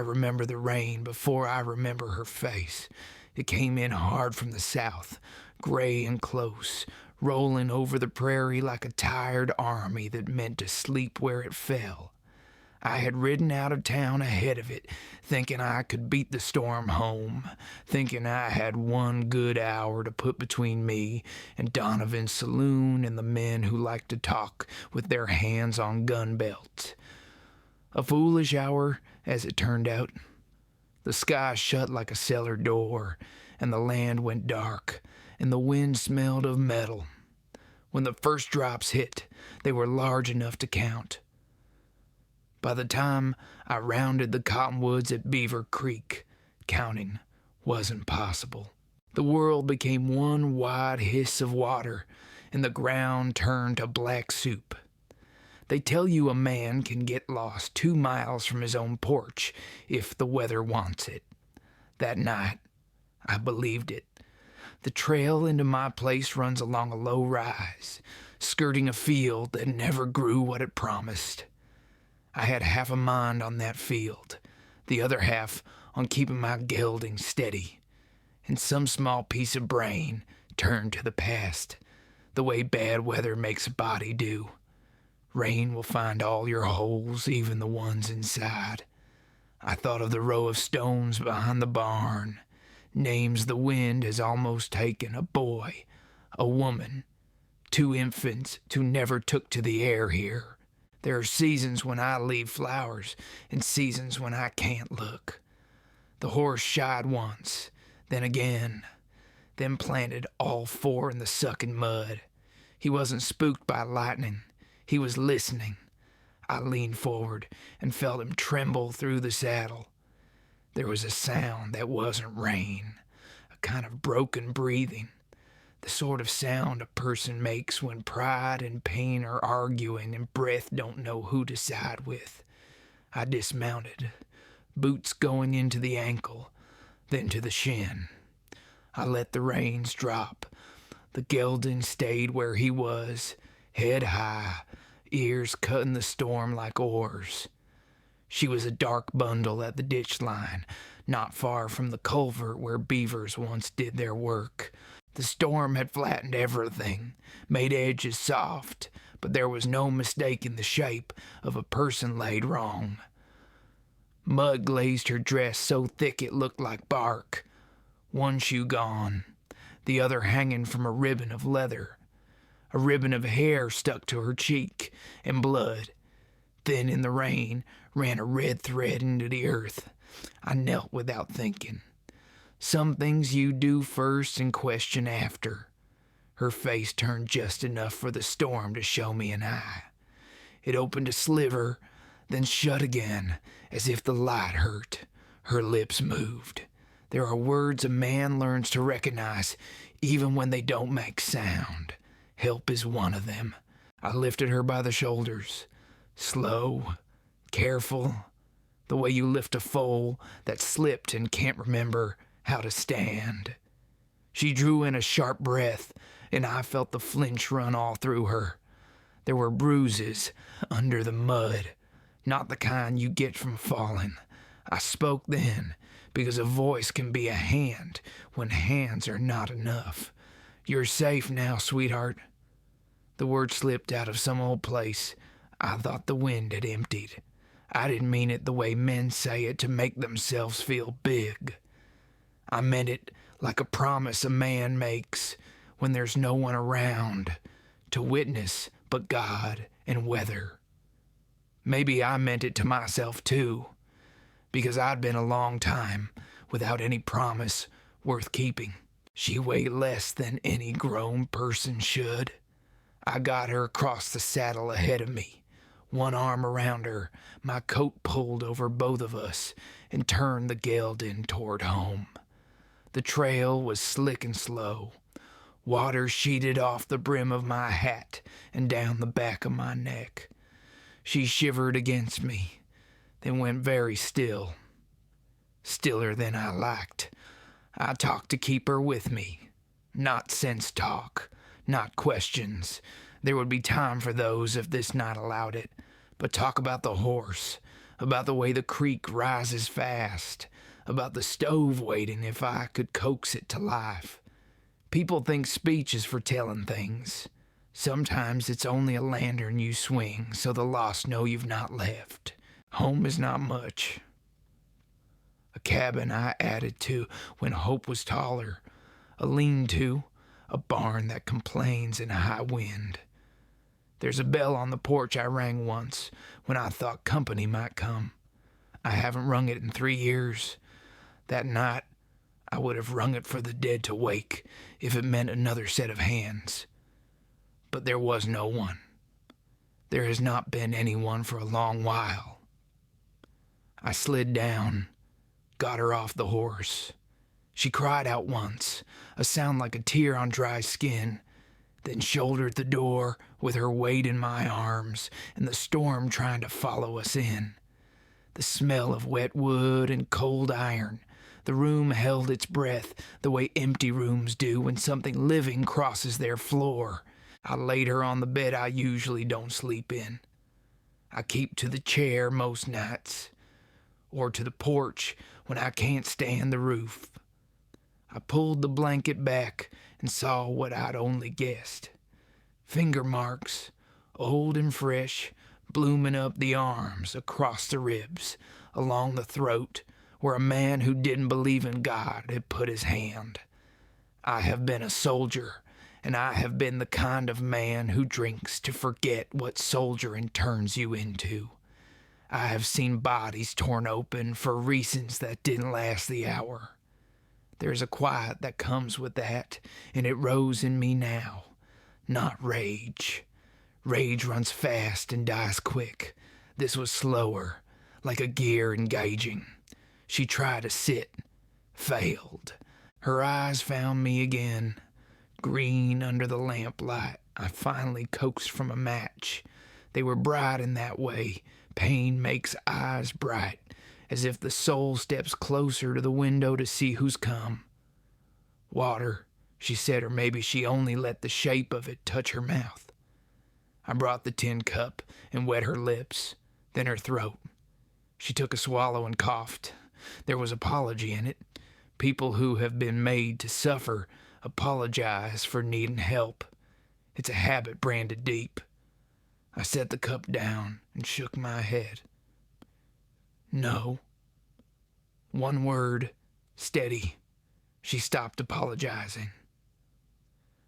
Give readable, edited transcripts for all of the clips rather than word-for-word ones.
remember the rain before I remember her face. It came in hard from the south, gray and close, rolling over the prairie like a tired army that meant to sleep where it fell. I had ridden out of town ahead of it, thinking I could beat the storm home, thinking I had one good hour to put between me and Donovan's saloon and the men who liked to talk with their hands on gun belts. A foolish hour, as it turned out. The sky shut like a cellar door, and the land went dark, and the wind smelled of metal. When the first drops hit, they were large enough to count. By the time I rounded the cottonwoods at Beaver Creek, counting wasn't possible. The world became one wide hiss of water, and the ground turned to black soup. They tell you a man can get lost 2 miles from his own porch if the weather wants it. That night, I believed it. The trail into my place runs along a low rise, skirting a field that never grew what it promised. I had half a mind on that field, the other half on keeping my gelding steady, and some small piece of brain turned to the past, the way bad weather makes a body do. Rain will find all your holes, even the ones inside. I thought of the row of stones behind the barn, names the wind has almost taken, a boy, a woman, 2 infants who never took to the air here. There are seasons when I leave flowers and seasons when I can't look. The horse shied once, then again, then planted all 4 in the sucking mud. He wasn't spooked by lightning. He was listening. I leaned forward and felt him tremble through the saddle. There was a sound that wasn't rain, a kind of broken breathing. The sort of sound a person makes when pride and pain are arguing and breath don't know who to side with. I dismounted, boots going into the ankle, then to the shin. I let the reins drop. The gelding stayed where he was, head high, ears cutting the storm like oars. She was a dark bundle at the ditch line, not far from the culvert where beavers once did their work. The storm had flattened everything, made edges soft, but there was no mistaking the shape of a person laid wrong. Mud glazed her dress so thick it looked like bark. One shoe gone, the other hanging from a ribbon of leather. A ribbon of hair stuck to her cheek, and blood, thin in the rain, ran a red thread into the earth. I knelt without thinking. Some things you do first and question after. Her face turned just enough for the storm to show me an eye. It opened a sliver, then shut again, as if the light hurt. Her lips moved. There are words a man learns to recognize, even when they don't make sound. Help is one of them. I lifted her by the shoulders. Slow, careful, the way you lift a foal that slipped and can't remember how to stand. She drew in a sharp breath, and I felt the flinch run all through her. There were bruises under the mud, not the kind you get from falling. I spoke then, because a voice can be a hand when hands are not enough. You're safe now, sweetheart. The word slipped out of some old place. I thought the wind had emptied. I didn't mean it the way men say it to make themselves feel big. I meant it like a promise a man makes when there's no one around to witness but God and weather. Maybe I meant it to myself too, because I'd been a long time without any promise worth keeping. She weighed less than any grown person should. I got her across the saddle ahead of me, one arm around her, my coat pulled over both of us, and turned the gelding toward home. The trail was slick and slow. Water sheeted off the brim of my hat and down the back of my neck. She shivered against me, then went very still. Stiller than I liked. I talked to keep her with me. Not sense talk, not questions. There would be time for those if this night allowed it. But talk about the horse, about the way the creek rises fast, about the stove waiting if I could coax it to life. People think speech is for telling things. Sometimes it's only a lantern you swing so the lost know you've not left. Home is not much. A cabin I added to when hope was taller, a lean-to, a barn that complains in a high wind. There's a bell on the porch I rang once when I thought company might come. I haven't rung it in 3 years. That night, I would have rung it for the dead to wake if it meant another set of hands. But there was no one. There has not been anyone for a long while. I slid down, got her off the horse. She cried out once, a sound like a tear on dry skin, then shouldered the door with her weight in my arms and the storm trying to follow us in. The smell of wet wood and cold iron. The room held its breath the way empty rooms do when something living crosses their floor. I laid her on the bed I usually don't sleep in. I keep to the chair most nights, or to the porch when I can't stand the roof. I pulled the blanket back and saw what I'd only guessed. Finger marks, old and fresh, blooming up the arms, across the ribs, along the throat, where a man who didn't believe in God had put his hand. I have been a soldier, and I have been the kind of man who drinks to forget what soldiering turns you into. I have seen bodies torn open for reasons that didn't last the hour. There's a quiet that comes with that, and it rose in me now. Not rage. Rage runs fast and dies quick. This was slower, like a gear engaging. She tried to sit, failed. Her eyes found me again, green under the lamplight I finally coaxed from a match. They were bright in that way. Pain makes eyes bright, as if the soul steps closer to the window to see who's come. Water, she said, or maybe she only let the shape of it touch her mouth. I brought the tin cup and wet her lips, then her throat. She took a swallow and coughed. There was apology in it. People who have been made to suffer apologize for needing help. It's a habit branded deep. I set the cup down and shook my head. No. One word, steady. She stopped apologizing.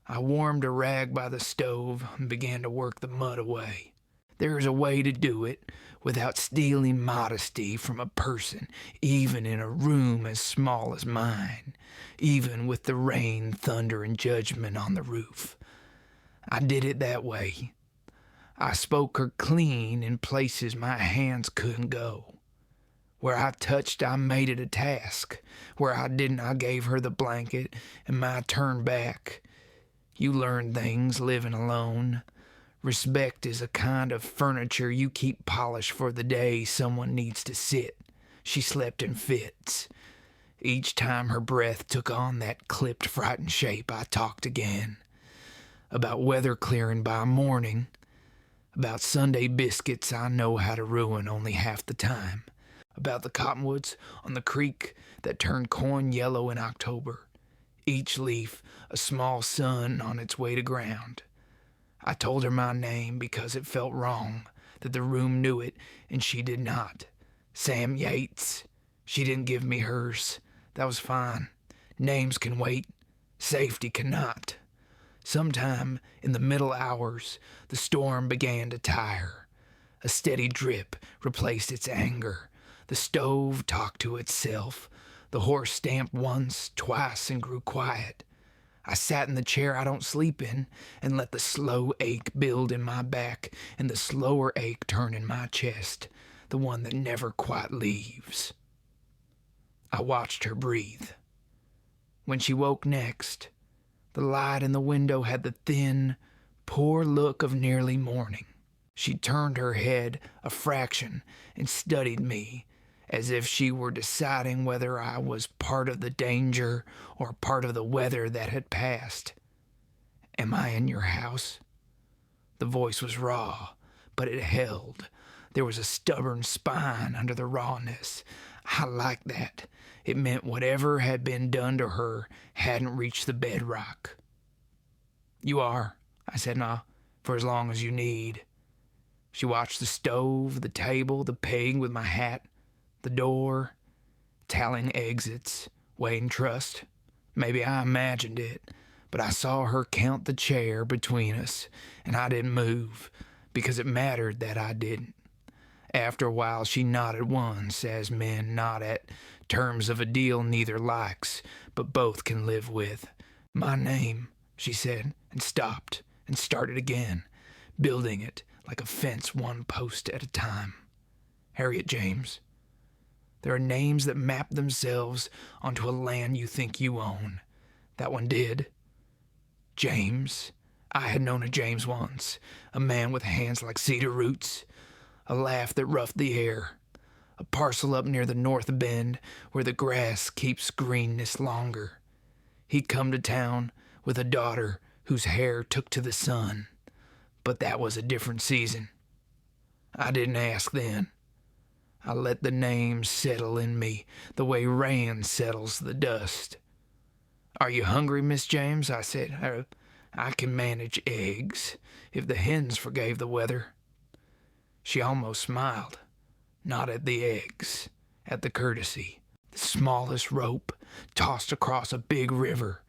I warmed a rag by the stove and began to work the mud away. There is a way to do it without stealing modesty from a person, even in a room as small as mine, even with the rain, thunder, and judgment on the roof. I did it that way. I spoke her clean in places my hands couldn't go. Where I touched, I made it a task. Where I didn't, I gave her the blanket and my turn back. You learn things living alone. Respect is a kind of furniture you keep polished for the day someone needs to sit. She slept in fits. Each time her breath took on that clipped, frightened shape, I talked again. About weather clearing by morning. About Sunday biscuits I know how to ruin only half the time. About the cottonwoods on the creek that turn corn yellow in October. Each leaf a small sun on its way to ground. I told her my name because it felt wrong that the room knew it and she did not. Sam Yates. She didn't give me hers. That was fine. Names can wait. Safety cannot. Sometime in the middle hours, the storm began to tire. A steady drip replaced its anger. The stove talked to itself. The horse stamped once, twice, and grew quiet. I sat in the chair I don't sleep in and let the slow ache build in my back and the slower ache turn in my chest, the one that never quite leaves. I watched her breathe. When she woke next, the light in the window had the thin, poor look of nearly morning. She turned her head a fraction and studied me as if she were deciding whether I was part of the danger or part of the weather that had passed. Am I in your house? The voice was raw, but it held. There was a stubborn spine under the rawness. I liked that. It meant whatever had been done to her hadn't reached the bedrock. "You are," I said, "nah, for as long as you need." She watched the stove, the table, the peg with my hat, the door, tallying exits, weighing trust. Maybe I imagined it, but I saw her count the chair between us, and I didn't move, because it mattered that I didn't. After a while, she nodded once, as men nod at terms of a deal neither likes, but both can live with. "My name," she said, and stopped, and started again, building it like a fence one post at a time. "Harriet James." There are names that map themselves onto a land you think you own. That one did. James. I had known a James once, a man with hands like cedar roots, a laugh that roughed the air, a parcel up near the North Bend where the grass keeps greenness longer. He'd come to town with a daughter whose hair took to the sun, but that was a different season. I didn't ask then. I let the names settle in me the way rain settles the dust. "Are you hungry, Miss James?" I said. I can manage eggs, if the hens forgave the weather." She almost smiled, not at the eggs, at the courtesy, the smallest rope tossed across a big river.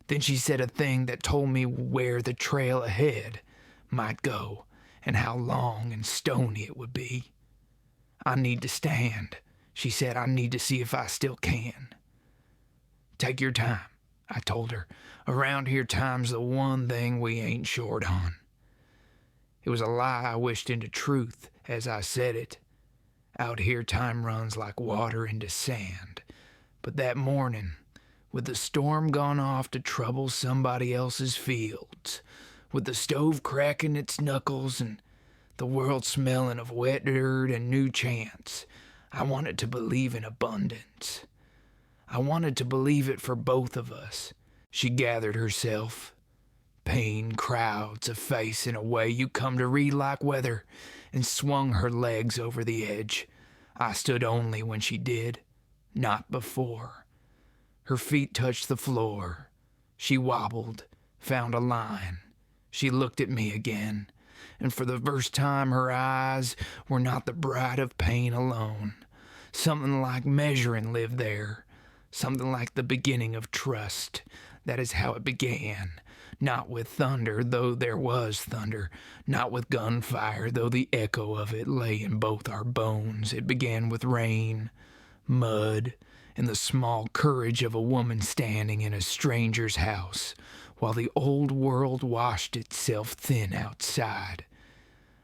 Then she said a thing that told me where the trail ahead might go and how long and stony it would be. "I need to stand," she said. "I need to see if I still can." "Take your time," I told her. "Around here, time's the one thing we ain't short on." It was a lie I wished into truth as I said it. Out here, time runs like water into sand. But that morning, with the storm gone off to trouble somebody else's fields, with the stove cracking its knuckles and the world smelling of wet dirt and new chance, I wanted to believe in abundance. I wanted to believe it for both of us. She gathered herself. Pain crowds a face in a way you come to read like weather, and swung her legs over the edge. I stood only when she did, not before. Her feet touched the floor. She wobbled, found a line. She looked at me again, and for the first time her eyes were not the bright of pain alone. Something like measuring lived there, something like the beginning of trust. That is how it began. Not with thunder, though there was thunder. Not with gunfire, though the echo of it lay in both our bones. It began with rain, mud, and the small courage of a woman standing in a stranger's house, while the old world washed itself thin outside.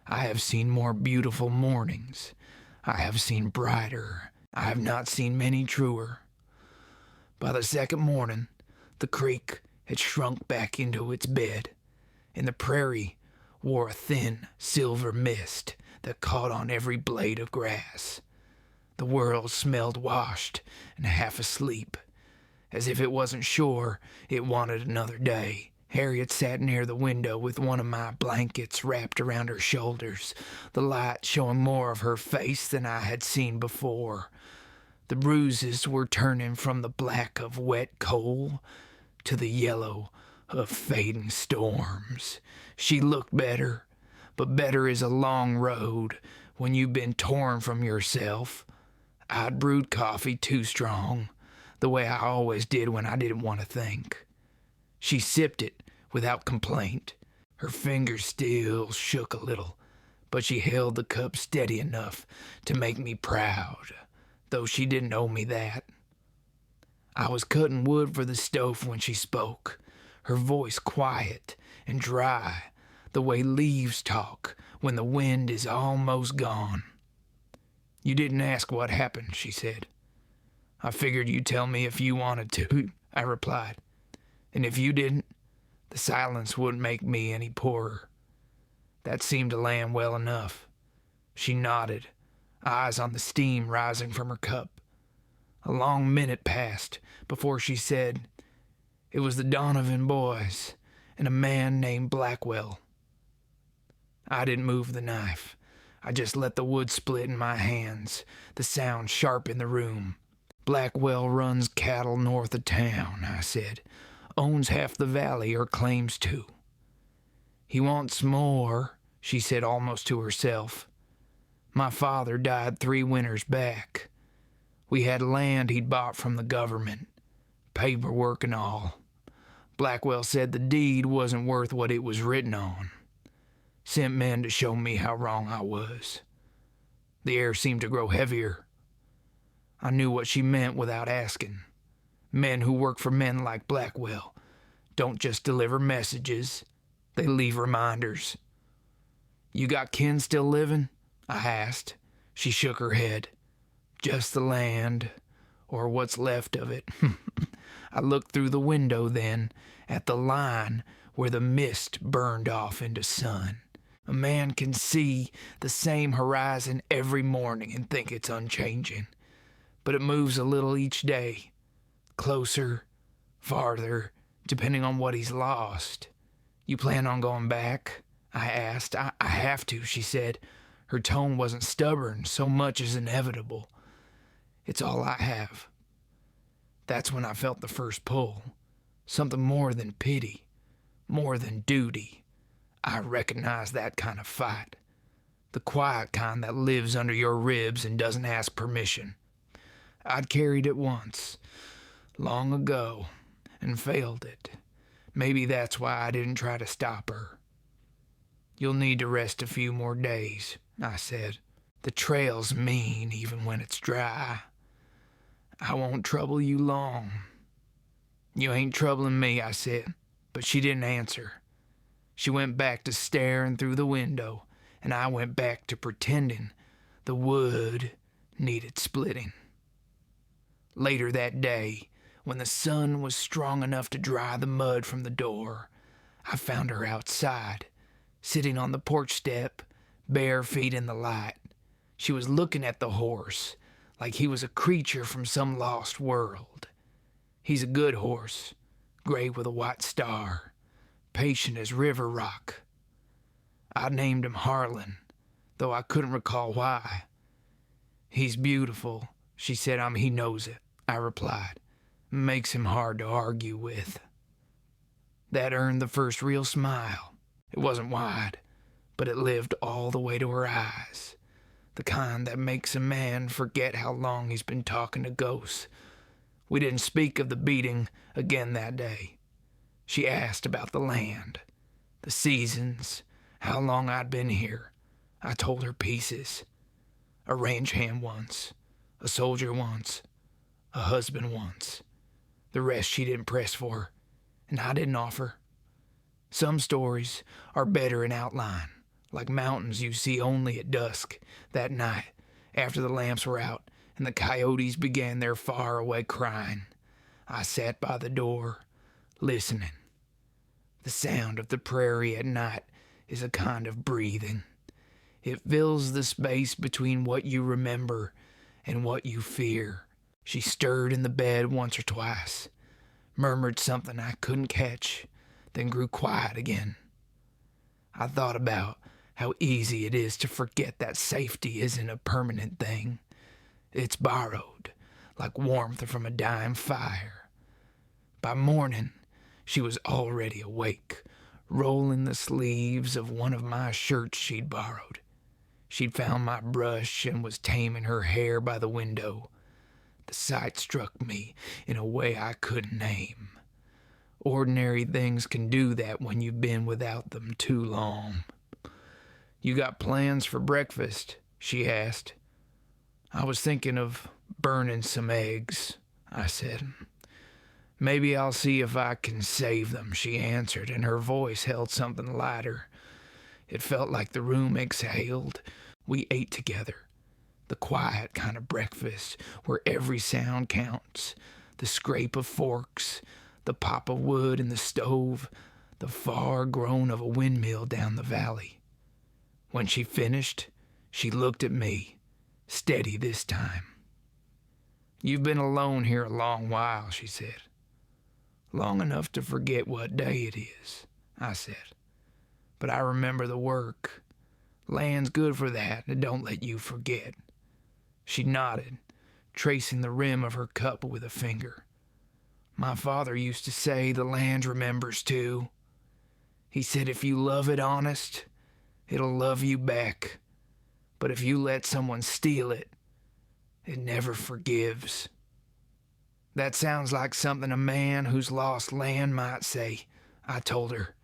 I have seen more beautiful mornings. I have seen brighter. I have not seen many truer. By the second morning, the creek had shrunk back into its bed, and the prairie wore a thin silver mist that caught on every blade of grass. The world smelled washed and half asleep, as if it wasn't sure it wanted another day. Harriet sat near the window with one of my blankets wrapped around her shoulders, the light showing more of her face than I had seen before. The bruises were turning from the black of wet coal to the yellow of fading storms. She looked better, but better is a long road when you've been torn from yourself. I'd brewed coffee too strong, the way I always did when I didn't want to think. She sipped it without complaint. Her fingers still shook a little, but she held the cup steady enough to make me proud, though she didn't owe me that. I was cutting wood for the stove when she spoke, her voice quiet and dry, the way leaves talk when the wind is almost gone. "You didn't ask what happened," she said. "I figured you'd tell me if you wanted to," I replied. "And if you didn't, the silence wouldn't make me any poorer." That seemed to land well enough. She nodded, eyes on the steam rising from her cup. A long minute passed before she said, "It was the Donovan boys and a man named Blackwell." I didn't move the knife. I just let the wood split in my hands, the sound sharp in the room. Blackwell runs cattle north of town, I said. Owns half the valley, or claims to. He wants more, she said almost to herself. My father died 3 winters back. We had land he'd bought from the government, paperwork and all. Blackwell said the deed wasn't worth what it was written on. Sent men to show me how wrong I was. The air seemed to grow heavier. I knew what she meant without asking. Men who work for men like Blackwell don't just deliver messages, they leave reminders. You got kin still living? I asked. She shook her head. Just the land, or what's left of it. I looked through the window then at the line where the mist burned off into sun. A man can see the same horizon every morning and think it's unchanging, but it moves a little each day, closer, farther, depending on what he's lost. You plan on going back? I asked. I have to, she said. Her tone wasn't stubborn so much as inevitable. It's all I have. That's when I felt the first pull. Something more than pity, more than duty. I recognize that kind of fight. The quiet kind that lives under your ribs and doesn't ask permission. I'd carried it once, long ago, and failed it. Maybe that's why I didn't try to stop her. You'll need to rest a few more days, I said. The trail's mean even when it's dry. I won't trouble you long. You ain't troubling me, I said, but she didn't answer. She went back to staring through the window, and I went back to pretending the wood needed splitting. Later that day, when the sun was strong enough to dry the mud from the door, I found her outside, sitting on the porch step, bare feet in the light. She was looking at the horse, like he was a creature from some lost world. He's a good horse, gray with a white star, patient as river rock. I named him Harlan, though I couldn't recall why. He's beautiful, she said. He knows it, I replied. Makes him hard to argue with. That earned the first real smile. It wasn't wide, but it lived all the way to her eyes. The kind that makes a man forget how long he's been talking to ghosts. We didn't speak of the beating again that day. She asked about the land, the seasons, how long I'd been here. I told her pieces. A range hand once, a soldier once, a husband once. The rest she didn't press for, and I didn't offer. Some stories are better in outline, like mountains you see only at dusk that night after the lamps were out and the coyotes began their far-away crying. I sat by the door, listening. The sound of the prairie at night is a kind of breathing. It fills the space between what you remember and what you fear. She stirred in the bed once or twice, murmured something I couldn't catch, then grew quiet again. I thought about how easy it is to forget that safety isn't a permanent thing. It's borrowed, like warmth from a dying fire. By morning, she was already awake, rolling the sleeves of one of my shirts she'd borrowed. She'd found my brush and was taming her hair by the window. The sight struck me in a way I couldn't name. Ordinary things can do that when you've been without them too long. You got plans for breakfast? She asked. I was thinking of burning some eggs, I said. Maybe I'll see if I can save them, she answered, and her voice held something lighter. It felt like the room exhaled. We ate together. The quiet kind of breakfast where every sound counts. The scrape of forks, the pop of wood in the stove, the far groan of a windmill down the valley. When she finished, she looked at me, steady this time. You've been alone here a long while, she said. Long enough to forget what day it is, I said. But I remember the work, Land's good for that, and don't let you forget." She nodded, tracing the rim of her cup with a finger. "My father used to say the land remembers too. He said if you love it honest, it'll love you back. But if you let someone steal it, it never forgives." "That sounds like something a man who's lost land might say," I told her.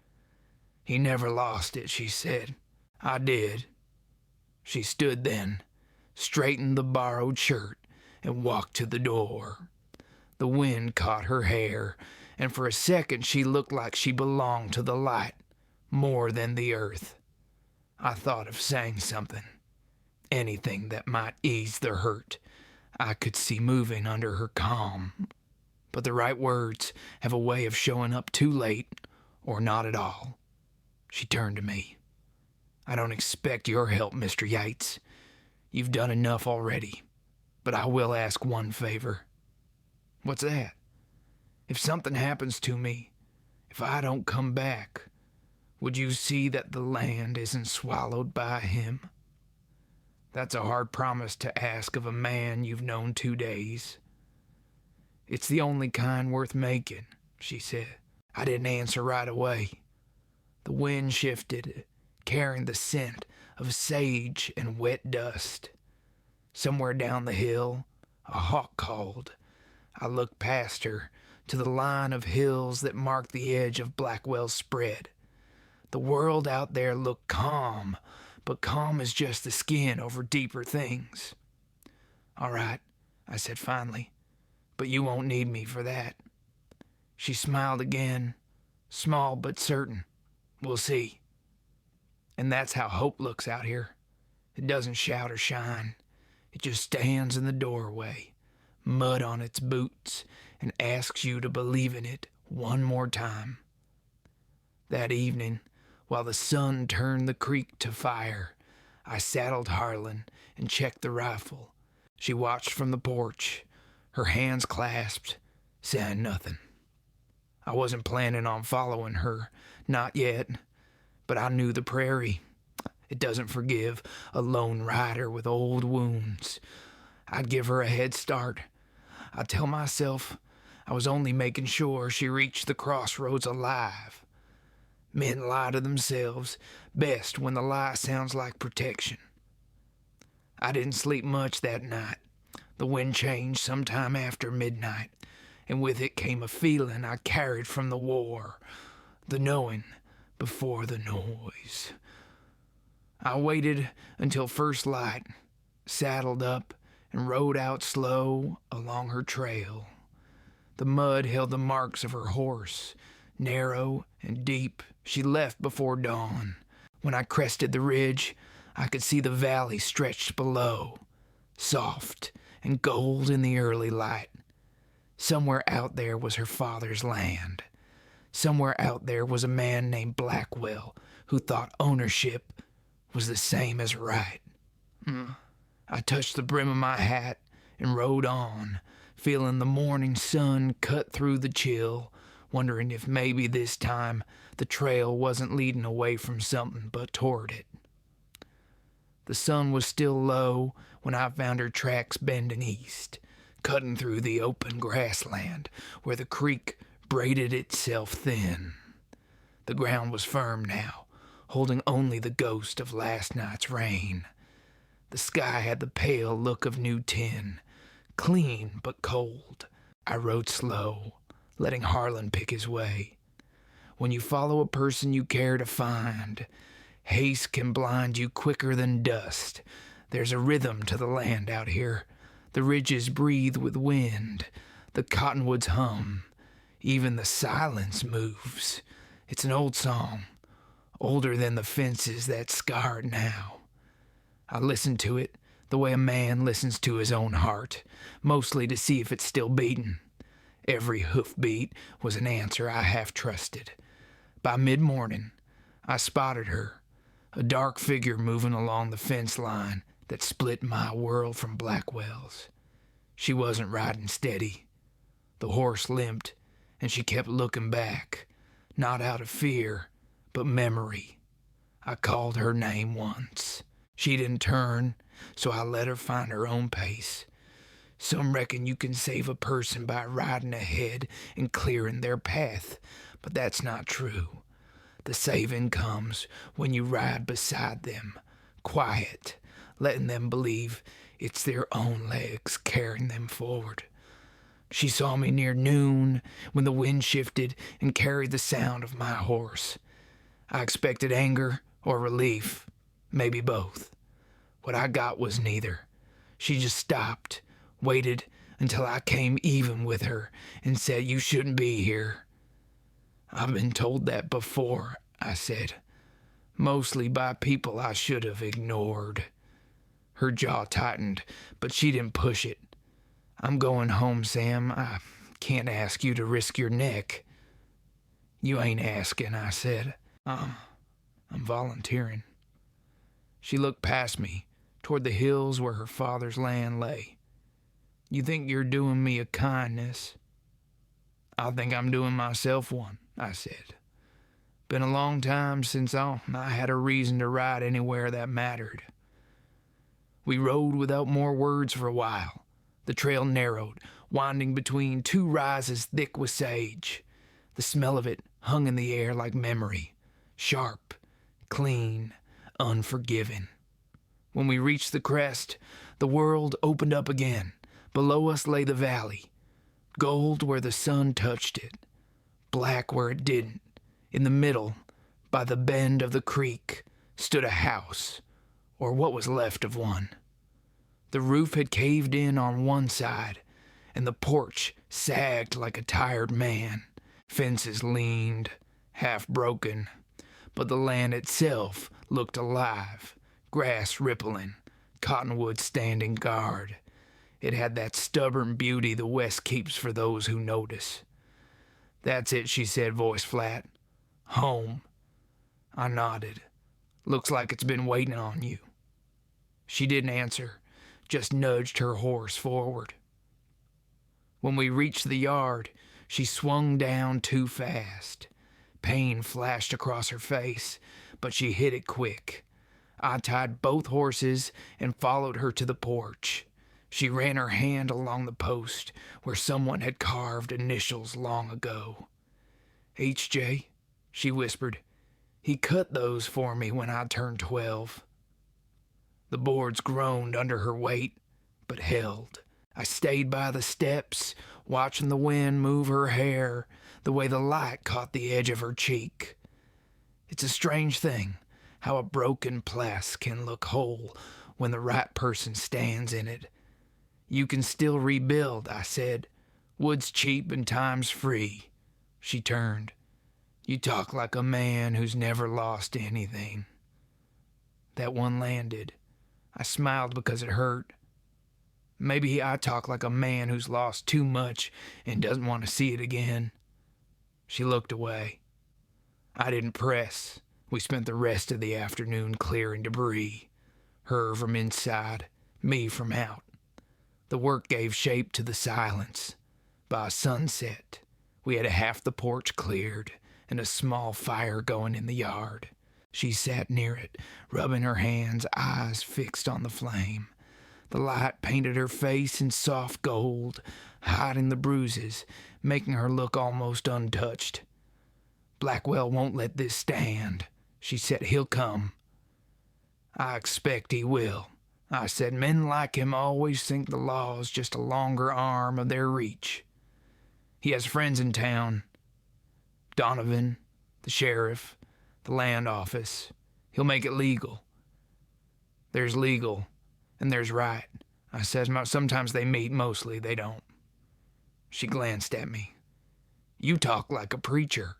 "He never lost it," she said. "I did." She stood then, straightened the borrowed shirt, and walked to the door. The wind caught her hair, and for a second she looked like she belonged to the light more than the earth. I thought of saying something, anything that might ease the hurt I could see moving under her calm. But the right words have a way of showing up too late or not at all. She turned to me. "I don't expect your help, Mr. Yates. You've done enough already. But I will ask one favor." "What's that?" "If something happens to me, if I don't come back, would you see that the land isn't swallowed by him?" "That's a hard promise to ask of a man you've known 2 days." "It's the only kind worth making," she said. I didn't answer right away. The wind shifted, carrying the scent of sage and wet dust. Somewhere down the hill, a hawk called. I looked past her to the line of hills that marked the edge of Blackwell's spread. The world out there looked calm, but calm is just the skin over deeper things. "All right," I said finally, "but you won't need me for that." She smiled again, small but certain. "We'll see." And that's how hope looks out here. It doesn't shout or shine. It just stands in the doorway, mud on its boots, and asks you to believe in it one more time. That evening, while the sun turned the creek to fire, I saddled Harlan and checked the rifle. She watched from the porch, her hands clasped, saying nothing. I wasn't planning on following her, not yet, but I knew the prairie. It doesn't forgive a lone rider with old wounds. I'd give her a head start. I'd tell myself I was only making sure she reached the crossroads alive. Men lie to themselves best when the lie sounds like protection. I didn't sleep much that night. The wind changed sometime after midnight, and with it came a feeling I carried from the war, the knowing before the noise. I waited until first light, saddled up, and rode out slow along her trail. The mud held the marks of her horse, narrow and deep. She left before dawn. When I crested the ridge, I could see the valley stretched below, soft and gold in the early light. Somewhere out there was her father's land. Somewhere out there was a man named Blackwell who thought ownership was the same as right. I touched the brim of my hat and rode on, feeling the morning sun cut through the chill, wondering if maybe this time the trail wasn't leading away from something but toward it. The sun was still low when I found her tracks bending east, cutting through the open grassland where the creek braided itself thin. The ground was firm now, holding only the ghost of last night's rain. The sky had the pale look of new tin, clean but cold. I rode slow, letting Harlan pick his way. When you follow a person you care to find, haste can blind you quicker than dust. There's a rhythm to the land out here. The ridges breathe with wind. The cottonwoods hum. Even the silence moves. It's an old song, older than the fences that scar it now. I listened to it the way a man listens to his own heart, mostly to see if it's still beating. Every hoofbeat was an answer I half trusted. By mid-morning, I spotted her, a dark figure moving along the fence line that split my world from Blackwell's. She wasn't riding steady. The horse limped, and she kept looking back, not out of fear, but memory. I called her name once. She didn't turn, so I let her find her own pace. Some reckon you can save a person by riding ahead and clearing their path, but that's not true. The saving comes when you ride beside them, quiet, letting them believe it's their own legs carrying them forward. She saw me near noon when the wind shifted and carried the sound of my horse. I expected anger or relief, maybe both. What I got was neither. She just stopped, waited until I came even with her, and said, "You shouldn't be here." "I've been told that before," I said. "Mostly by people I should have ignored." Her jaw tightened, but she didn't push it. "I'm going home, Sam. I can't ask you to risk your neck." "You ain't asking," I said. I'm volunteering." She looked past me, toward the hills where her father's land lay. "You think you're doing me a kindness?" "I think I'm doing myself one," I said. "Been a long time since I had a reason to ride anywhere that mattered." We rode without more words for a while. The trail narrowed, winding between two rises thick with sage. The smell of it hung in the air like memory, sharp, clean, unforgiving. When we reached the crest, the world opened up again. Below us lay the valley, gold where the sun touched it, black where it didn't. In the middle, by the bend of the creek, stood a house, or what was left of one. The roof had caved in on one side, and the porch sagged like a tired man. Fences leaned, half broken, but the land itself looked alive, grass rippling, cottonwood standing guard. It had that stubborn beauty the West keeps for those who notice. "That's it," she said, voice flat. "Home." I nodded. "Looks like it's been waiting on you." She didn't answer, just nudged her horse forward. When we reached the yard, she swung down too fast. Pain flashed across her face, but she hit it quick. I tied both horses and followed her to the porch. She ran her hand along the post where someone had carved initials long ago. "H.J.," she whispered. "He cut those for me when I turned 12. The boards groaned under her weight, but held. I stayed by the steps, watching the wind move her hair, the way the light caught the edge of her cheek. It's a strange thing how a broken place can look whole when the right person stands in it. "You can still rebuild," I said. "Wood's cheap and time's free." She turned. "You talk like a man who's never lost anything." That one landed. I smiled because it hurt. Maybe I talk like a man who's lost too much and doesn't want to see it again. She looked away. I didn't press. We spent the rest of the afternoon clearing debris. Her from inside, me from out. The work gave shape to the silence. By sunset, we had half the porch cleared and a small fire going in the yard. She sat near it, rubbing her hands, eyes fixed on the flame. The light painted her face in soft gold, hiding the bruises, making her look almost untouched. "Blackwell won't let this stand," she said. "He'll come." "I expect he will," I said. "Men like him always think the law's just a longer arm of their reach. He has friends in town. Donovan, the sheriff, the land office. He'll make it legal." "There's legal, and there's right," I said. "Sometimes they meet, mostly they don't." She glanced at me. "You talk like a preacher."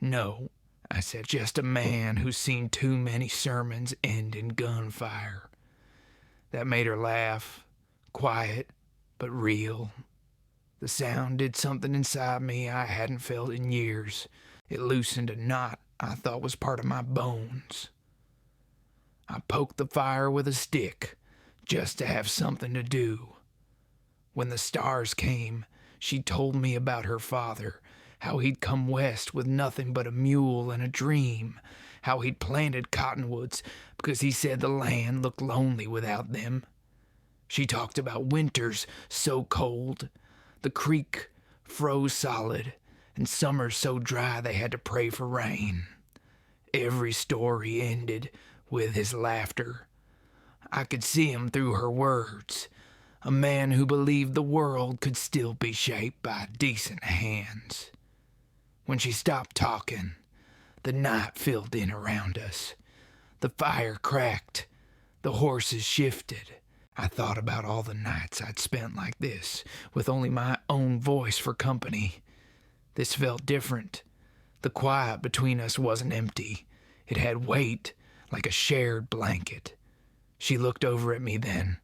"No," I said, "just a man who's seen too many sermons end in gunfire." That made her laugh, quiet but real. The sound did something inside me I hadn't felt in years. It loosened a knot I thought was part of my bones. I poked the fire with a stick, just to have something to do. When the stars came, she told me about her father, how he'd come west with nothing but a mule and a dream, how he'd planted cottonwoods because he said the land looked lonely without them. She talked about winters so cold, the creek froze solid, and summers so dry they had to pray for rain. Every story ended with his laughter. I could see him through her words, a man who believed the world could still be shaped by decent hands. When she stopped talking, the night filled in around us. The fire cracked, the horses shifted. I thought about all the nights I'd spent like this, with only my own voice for company. This felt different. The quiet between us wasn't empty. It had weight, like a shared blanket. She looked over at me then.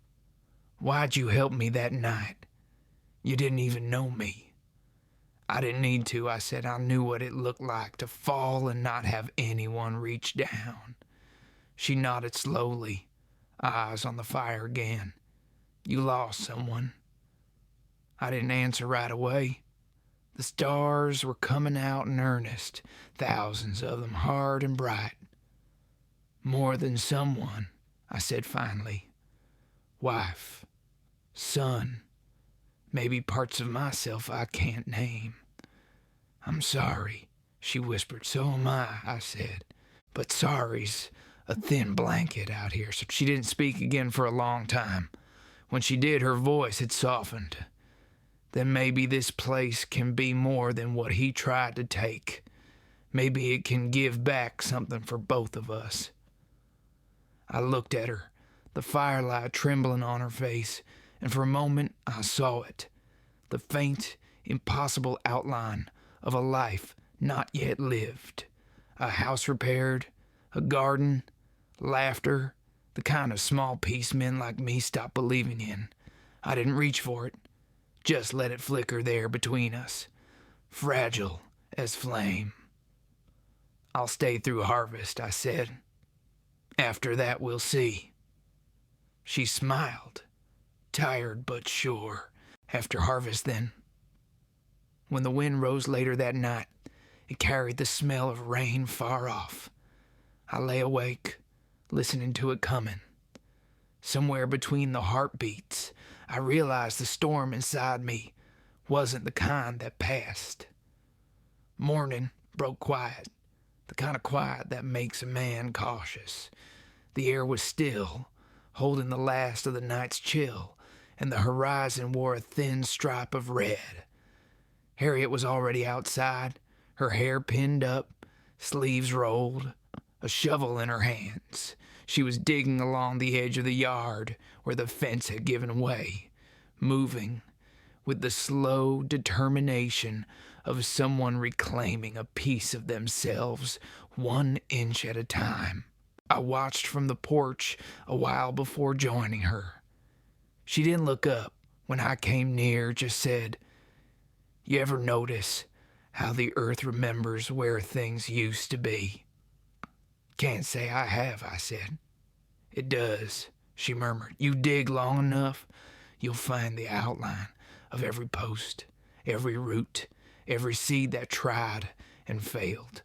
"Why'd you help me that night? You didn't even know me." "I didn't need to," I said. "I knew what it looked like to fall and not have anyone reach down." She nodded slowly, eyes on the fire again. "You lost someone." I didn't answer right away. The stars were coming out in earnest, thousands of them, hard and bright. "More than someone," I said finally. "Wife, son, maybe parts of myself I can't name." "I'm sorry," she whispered. "So am I said. "But sorry's a thin blanket out here." So she didn't speak again for a long time. When she did, her voice had softened. "Then maybe this place can be more than what he tried to take. Maybe it can give back something for both of us." I looked at her, the firelight trembling on her face, and for a moment I saw it, the faint, impossible outline of a life not yet lived. A house repaired, a garden, laughter, the kind of small peace men like me stopped believing in. I didn't reach for it, just let it flicker there between us, fragile as flame. "I'll stay through harvest," I said. "After that we'll see." She smiled, tired but sure. "After harvest, then." When the wind rose later that night, it carried the smell of rain far off. I lay awake, listening to it coming. Somewhere between the heartbeats, I realized the storm inside me wasn't the kind that passed. Morning broke quiet, the kind of quiet that makes a man cautious. The air was still, holding the last of the night's chill, and the horizon wore a thin stripe of red. Harriet was already outside, her hair pinned up, sleeves rolled, a shovel in her hands. She was digging along the edge of the yard where the fence had given way, moving with the slow determination of someone reclaiming a piece of themselves 1 inch at a time. I watched from the porch a while before joining her. She didn't look up when I came near, just said, "You ever notice how the earth remembers where things used to be?" "Can't say I have," I said. "It does," she murmured. "You dig long enough, you'll find the outline of every post, every root, every seed that tried and failed.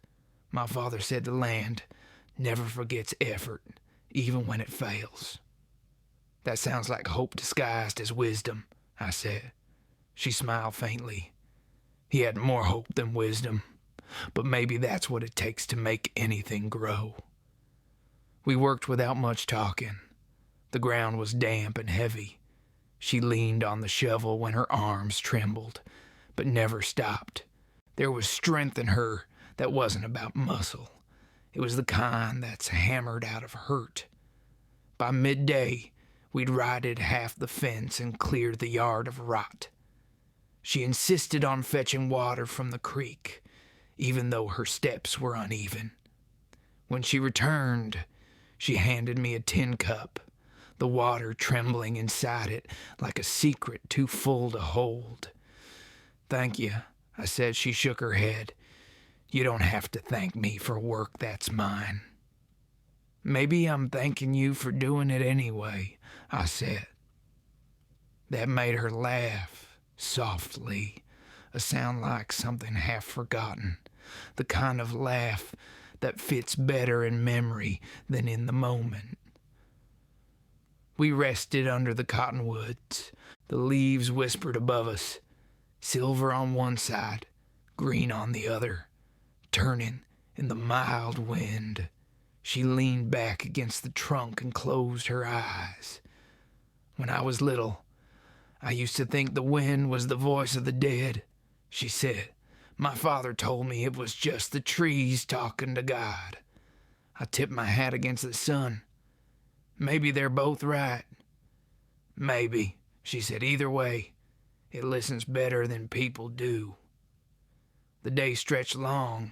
My father said the land never forgets effort, even when it fails." "That sounds like hope disguised as wisdom," I said. She smiled faintly. "He had more hope than wisdom, but maybe that's what it takes to make anything grow." We worked without much talking. The ground was damp and heavy. She leaned on the shovel when her arms trembled, but never stopped. There was strength in her that wasn't about muscle. It was the kind that's hammered out of hurt. By midday, we'd righted half the fence and cleared the yard of rot. She insisted on fetching water from the creek, even though her steps were uneven. When she returned, she handed me a tin cup, the water trembling inside it like a secret too full to hold. "Thank you," I said. She shook her head. "You don't have to thank me for work that's mine." "Maybe I'm thanking you for doing it anyway," I said. That made her laugh, softly, a sound like something half forgotten, the kind of laugh that fits better in memory than in the moment. We rested under the cottonwoods. The leaves whispered above us, silver on one side, green on the other, turning in the mild wind. She leaned back against the trunk and closed her eyes. When I was little, I used to think the wind was the voice of the dead, she said. My father told me it was just the trees talking to God. I tipped my hat against the sun. Maybe they're both right. Maybe, she said. Either way, it listens better than people do. The day stretched long,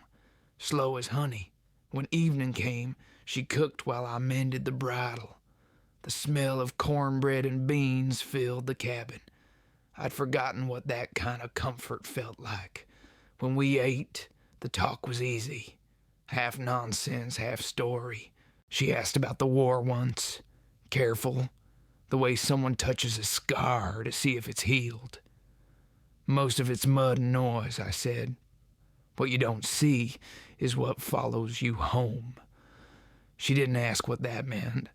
slow as honey. When evening came, she cooked while I mended the bridle. The smell of cornbread and beans filled the cabin. I'd forgotten what that kind of comfort felt like. When we ate, the talk was easy. Half nonsense, half story. She asked about the war once. Careful, the way someone touches a scar to see if it's healed. Most of it's mud and noise, I said. What you don't see is what follows you home. She didn't ask what that meant.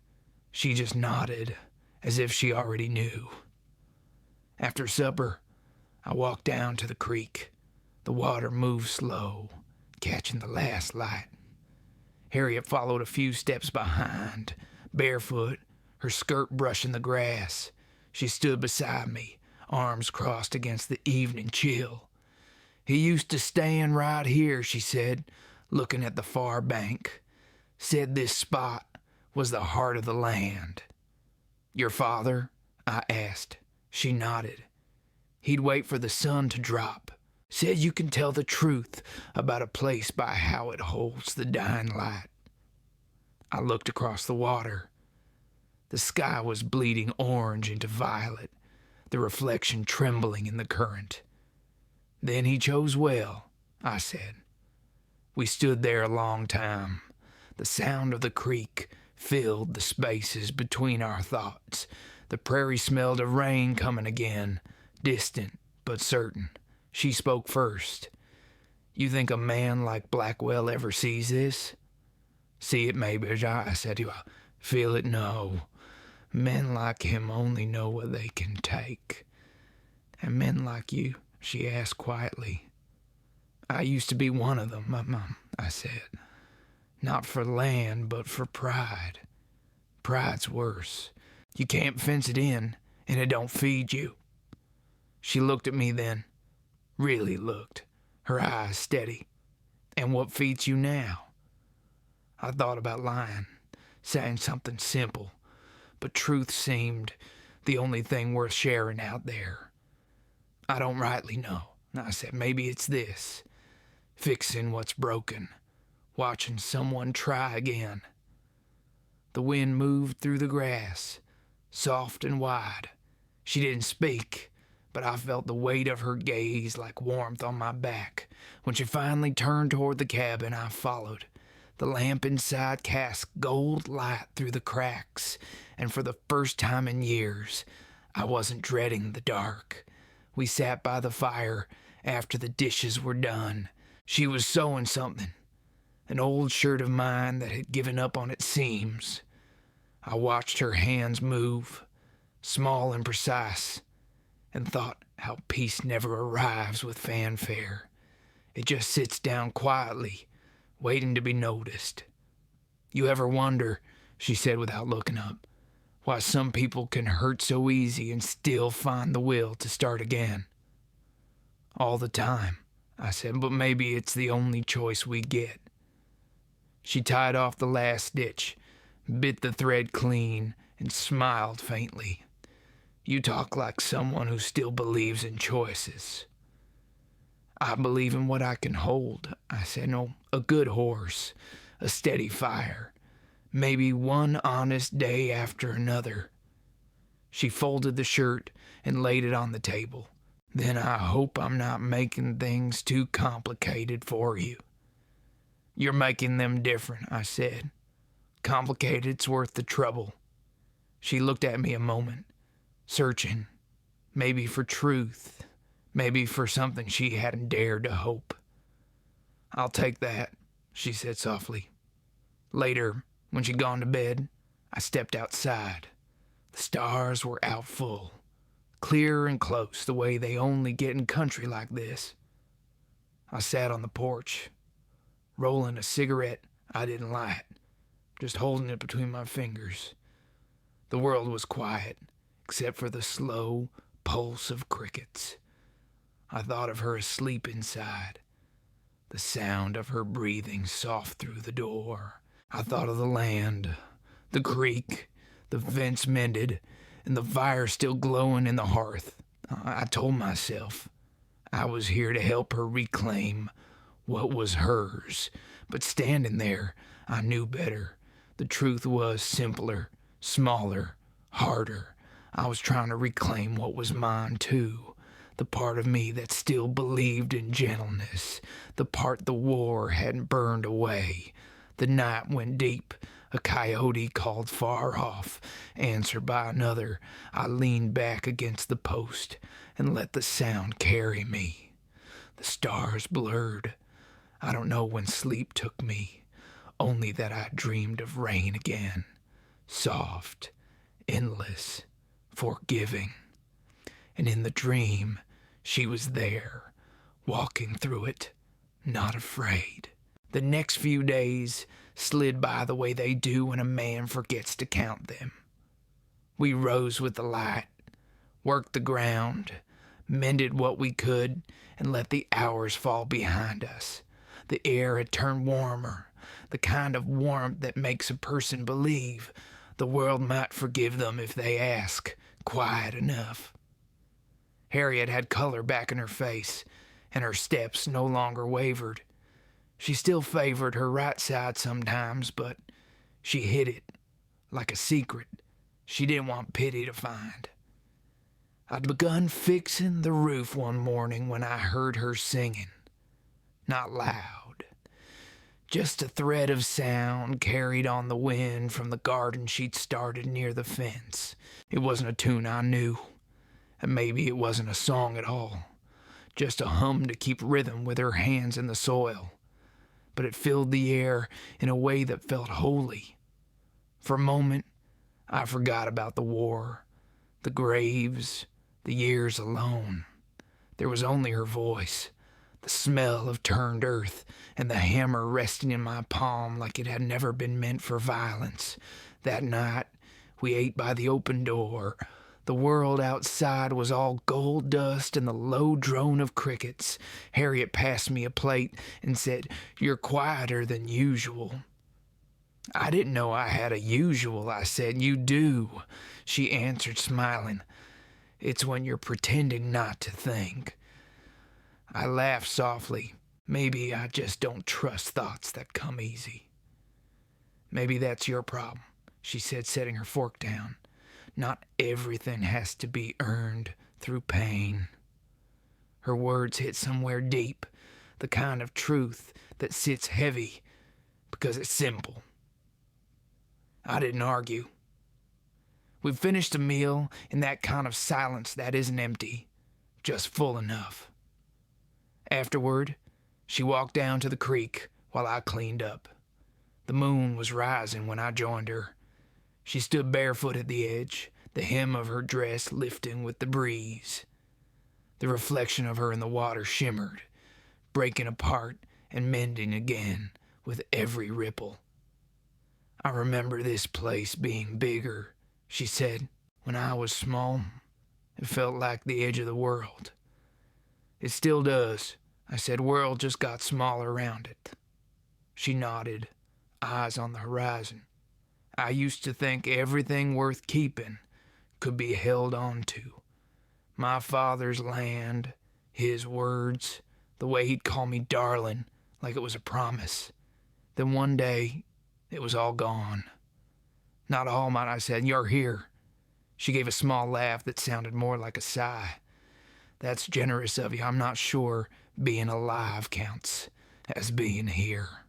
She just nodded, as if she already knew. After supper, I walked down to the creek. The water moved slow, catching the last light. Harriet followed a few steps behind, barefoot, her skirt brushing the grass. She stood beside me, arms crossed against the evening chill. He used to stand right here, she said, looking at the far bank. Said this spot was the heart of the land. Your father? I asked. She nodded. He'd wait for the sun to drop. Said you can tell the truth about a place by how it holds the dying light. I looked across the water. The sky was bleeding orange into violet, the reflection trembling in the current. Then he chose well, I said. We stood there a long time. The sound of the creek filled the spaces between our thoughts. The prairie smelled of rain coming again, distant but certain. She spoke first. You think a man like Blackwell ever sees this? See it maybe, I said. You feel it? No. Men like him only know what they can take. And men like you, she asked quietly. I used to be one of them, Mom, I said. Not for land, but for pride. Pride's worse. You can't fence it in, and it don't feed you. She looked at me then. Really looked, her eyes steady. And what feeds you now? I thought about lying, saying something simple, but truth seemed the only thing worth sharing out there. I don't rightly know, I said. Maybe it's this. Fixing what's broken. Watching someone try again. The wind moved through the grass, soft and wide. She didn't speak, but I felt the weight of her gaze like warmth on my back. When she finally turned toward the cabin, I followed. The lamp inside cast gold light through the cracks, and for the first time in years, I wasn't dreading the dark. We sat by the fire after the dishes were done. She was sewing something, an old shirt of mine that had given up on its seams. I watched her hands move, small and precise, and thought how peace never arrives with fanfare. It just sits down quietly, waiting to be noticed. You ever wonder, she said without looking up, why some people can hurt so easy and still find the will to start again? All the time, I said, but maybe it's the only choice we get. She tied off the last stitch, bit the thread clean, and smiled faintly. You talk like someone who still believes in choices. I believe in what I can hold, I said. No, a good horse, a steady fire, maybe one honest day after another. She folded the shirt and laid it on the table. Then I hope I'm not making things too complicated for you. You're making them different, I said. Complicated's worth the trouble. She looked at me a moment, searching, maybe for truth, maybe for something she hadn't dared to hope. I'll take that, she said softly. Later, when she'd gone to bed, I stepped outside. The stars were out full, clear and close the way they only get in country like this. I sat on the porch, rolling a cigarette I didn't light, just holding it between my fingers. The world was quiet, except for the slow pulse of crickets. I thought of her asleep inside, the sound of her breathing soft through the door. I thought of the land, the creek, the vents mended, and the fire still glowing in the hearth. I told myself I was here to help her reclaim what was hers, but standing there, I knew better. The truth was simpler, smaller, harder. I was trying to reclaim what was mine, too. The part of me that still believed in gentleness. The part the war hadn't burned away. The night went deep. A coyote called far off, answered by another. I leaned back against the post and let the sound carry me. The stars blurred. I don't know when sleep took me, only that I dreamed of rain again. Soft, endless, forgiving. And in the dream, she was there, walking through it, not afraid. The next few days slid by the way they do when a man forgets to count them. We rose with the light, worked the ground, mended what we could, and let the hours fall behind us. The air had turned warmer, the kind of warmth that makes a person believe the world might forgive them if they ask, quiet enough. Harriet had color back in her face, and her steps no longer wavered. She still favored her right side sometimes, but she hid it like a secret she didn't want Pity to find. I'd begun fixing the roof one morning when I heard her singing. Not loud, just a thread of sound carried on the wind from the garden she'd started near the fence. It wasn't a tune I knew, and maybe it wasn't a song at all, just a hum to keep rhythm with her hands in the soil. But it filled the air in a way that felt holy. For a moment, I forgot about the war, the graves, the years alone. There was only her voice, the smell of turned earth, and the hammer resting in my palm like it had never been meant for violence. That night, we ate by the open door. The world outside was all gold dust and the low drone of crickets. Harriet passed me a plate and said, "You're quieter than usual." "I didn't know I had a usual," I said. "You do," she answered, smiling. "It's when you're pretending not to think." I laughed softly. Maybe I just don't trust thoughts that come easy. "Maybe that's your problem," she said, setting her fork down. "Not everything has to be earned through pain." Her words hit somewhere deep, the kind of truth that sits heavy because it's simple. I didn't argue. We finished a meal in that kind of silence that isn't empty, just full enough. Afterward, she walked down to the creek while I cleaned up. The moon was rising when I joined her. She stood barefoot at the edge, the hem of her dress lifting with the breeze. The reflection of her in the water shimmered, breaking apart and mending again with every ripple. "I remember this place being bigger," she said. "When I was small, it felt like the edge of the world." "It still does," I said. "World just got smaller around it." She nodded, eyes on the horizon. "I used to think everything worth keeping could be held on to. My father's land, his words, the way he'd call me darling, like it was a promise. Then one day, it was all gone." "Not all, might I said. You're here." She gave a small laugh that sounded more like a sigh. "That's generous of you. I'm not sure being alive counts as being here."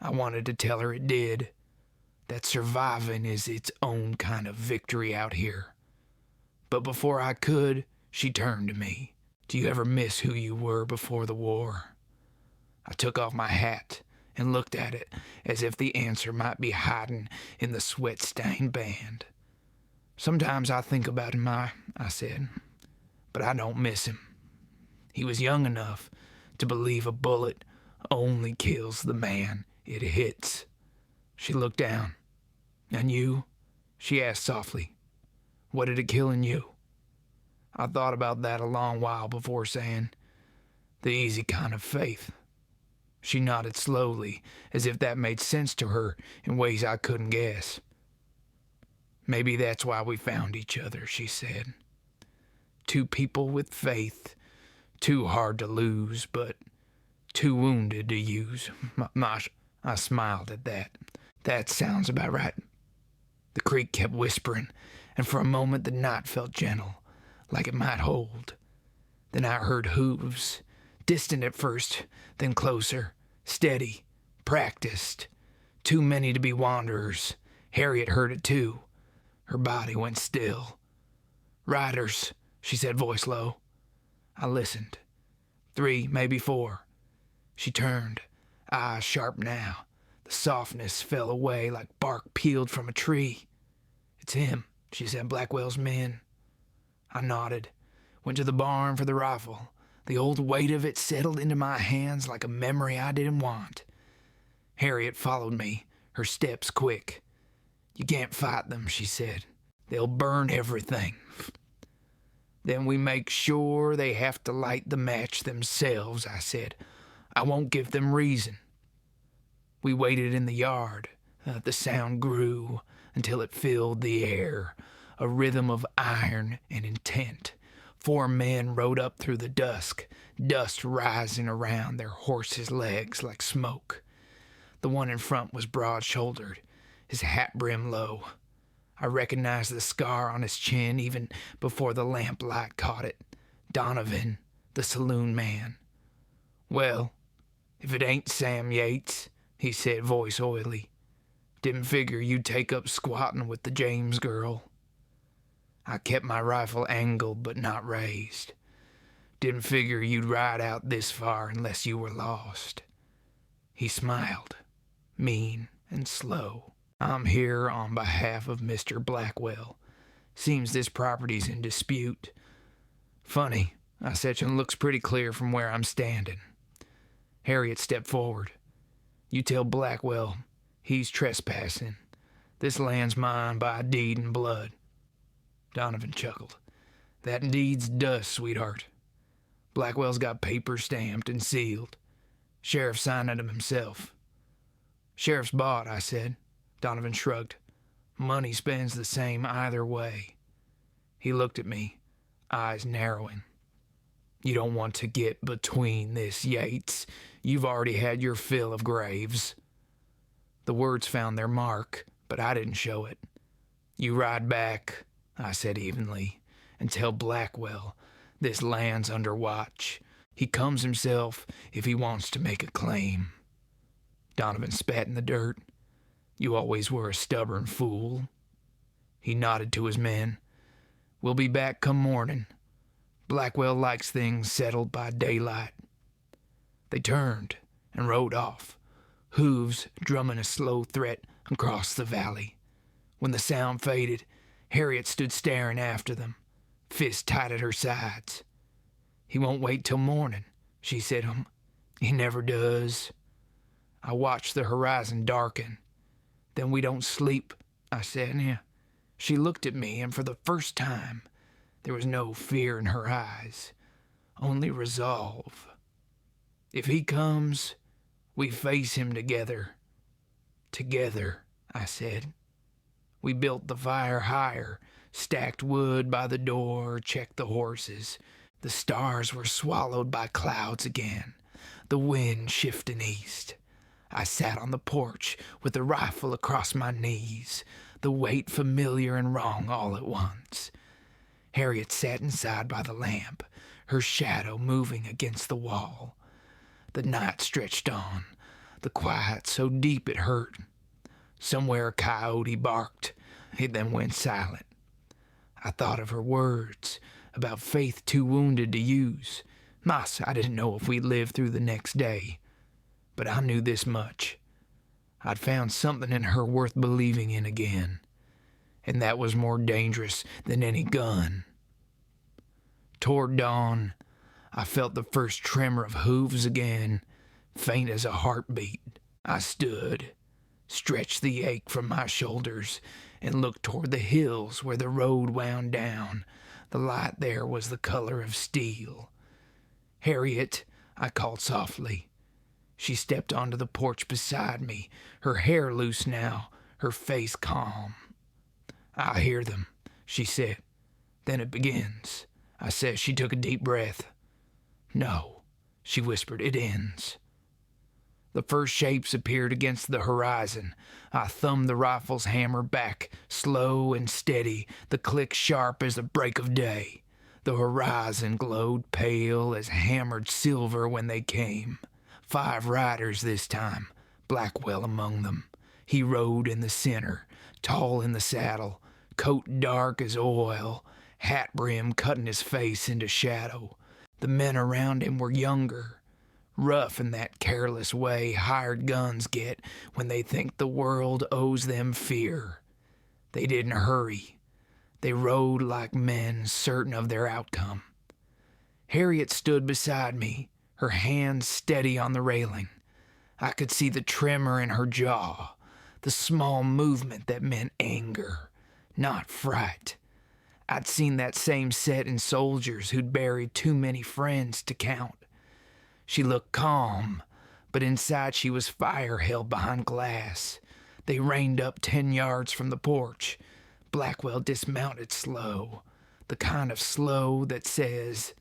I wanted to tell her it did, that surviving is its own kind of victory out here. But before I could, she turned to me. "Do you ever miss who you were before the war?" I took off my hat and looked at it as if the answer might be hiding in the sweat-stained band. "Sometimes I think about him, I said, "but I don't miss him. He was young enough to believe a bullet only kills the man it hits." She looked down. "And you?" she asked softly. "What did it kill in you?" I thought about that a long while before saying, "The easy kind of faith." She nodded slowly, as if that made sense to her in ways I couldn't guess. "Maybe that's why we found each other," she said. "Two people with faith, too hard to lose, but too wounded to use." I smiled at that. "That sounds about right." The creek kept whispering, and for a moment the night felt gentle, like it might hold. Then I heard hooves, distant at first, then closer, steady, practiced. Too many to be wanderers. Harriet heard it too. Her body went still. "Riders," she said, voice low. I listened. 3, maybe 4. She turned, eyes sharp now. The softness fell away like bark peeled from a tree. "It's him," she said, "Blackwell's men." I nodded, went to the barn for the rifle. The old weight of it settled into my hands like a memory I didn't want. Harriet followed me, her steps quick. "You can't fight them," she said. "They'll burn everything." "Then we make sure they have to light the match themselves," I said. "I won't give them reason." We waited in the yard. The sound grew until it filled the air, a rhythm of iron and intent. 4 men rode up through the dusk, dust rising around their horses' legs like smoke. The one in front was broad-shouldered, his hat brim low. I recognized the scar on his chin even before the lamplight caught it. Donovan, the saloon man. "Well, if it ain't Sam Yates," he said, voice oily. "Didn't figure you'd take up squatting with the James girl." I kept my rifle angled but not raised. "Didn't figure you'd ride out this far unless you were lost." He smiled, mean and slow. "I'm here on behalf of Mr. Blackwell. Seems this property's in dispute." "Funny," I said, "and looks pretty clear from where I'm standing." Harriet stepped forward. "You tell Blackwell he's trespassing. This land's mine by deed and blood." Donovan chuckled. "That deed's dust, sweetheart. Blackwell's got papers stamped and sealed. Sheriff signed them himself." "Sheriff's bought," I said. Donovan shrugged. "Money spends the same either way." He looked at me, eyes narrowing. "You don't want to get between this, Yates. You've already had your fill of graves." The words found their mark, but I didn't show it. "You ride back," I said evenly, "and tell Blackwell this land's under watch. He comes himself if he wants to make a claim." Donovan spat in the dirt. "You always were a stubborn fool." He nodded to his men. "We'll be back come morning. Blackwell likes things settled by daylight." They turned and rode off, hooves drumming a slow threat across the valley. When the sound faded, Harriet stood staring after them, fists tight at her sides. "He won't wait till morning," she said. "He never does." I watched the horizon darken. "Then we don't sleep," I said. "Yeah." She looked at me, and for the first time, there was no fear in her eyes, only resolve. "If he comes, we face him together." "Together," I said. We built the fire higher, stacked wood by the door, checked the horses. The stars were swallowed by clouds again, the wind shifting east. I sat on the porch with the rifle across my knees, the weight familiar and wrong all at once. Harriet sat inside by the lamp, her shadow moving against the wall. The night stretched on, the quiet so deep it hurt. Somewhere a coyote barked. It then went silent. I thought of her words about faith too wounded to use. Mas, I didn't know if we'd live through the next day. But I knew this much. I'd found something in her worth believing in again, and that was more dangerous than any gun. Toward dawn, I felt the first tremor of hooves again, faint as a heartbeat. I stood, stretched the ache from my shoulders, and looked toward the hills where the road wound down. The light there was the color of steel. "Harriet," I called softly. She stepped onto the porch beside me, her hair loose now, her face calm. "I hear them," she said. "Then it begins," I said. She took a deep breath. "No," she whispered, "it ends." The first shapes appeared against the horizon. I thumbed the rifle's hammer back, slow and steady, the click sharp as the break of day. The horizon glowed pale as hammered silver when they came. 5 riders this time, Blackwell among them. He rode in the center, tall in the saddle, coat dark as oil, hat brim cutting his face into shadow. The men around him were younger, rough in that careless way hired guns get when they think the world owes them fear. They didn't hurry. They rode like men certain of their outcome. Harriet stood beside me, her hands steady on the railing. I could see the tremor in her jaw, the small movement that meant anger, not fright. I'd seen that same set in soldiers who'd buried too many friends to count. She looked calm, but inside she was fire held behind glass. They reined up 10 yards from the porch. Blackwell dismounted slow, the kind of slow that says,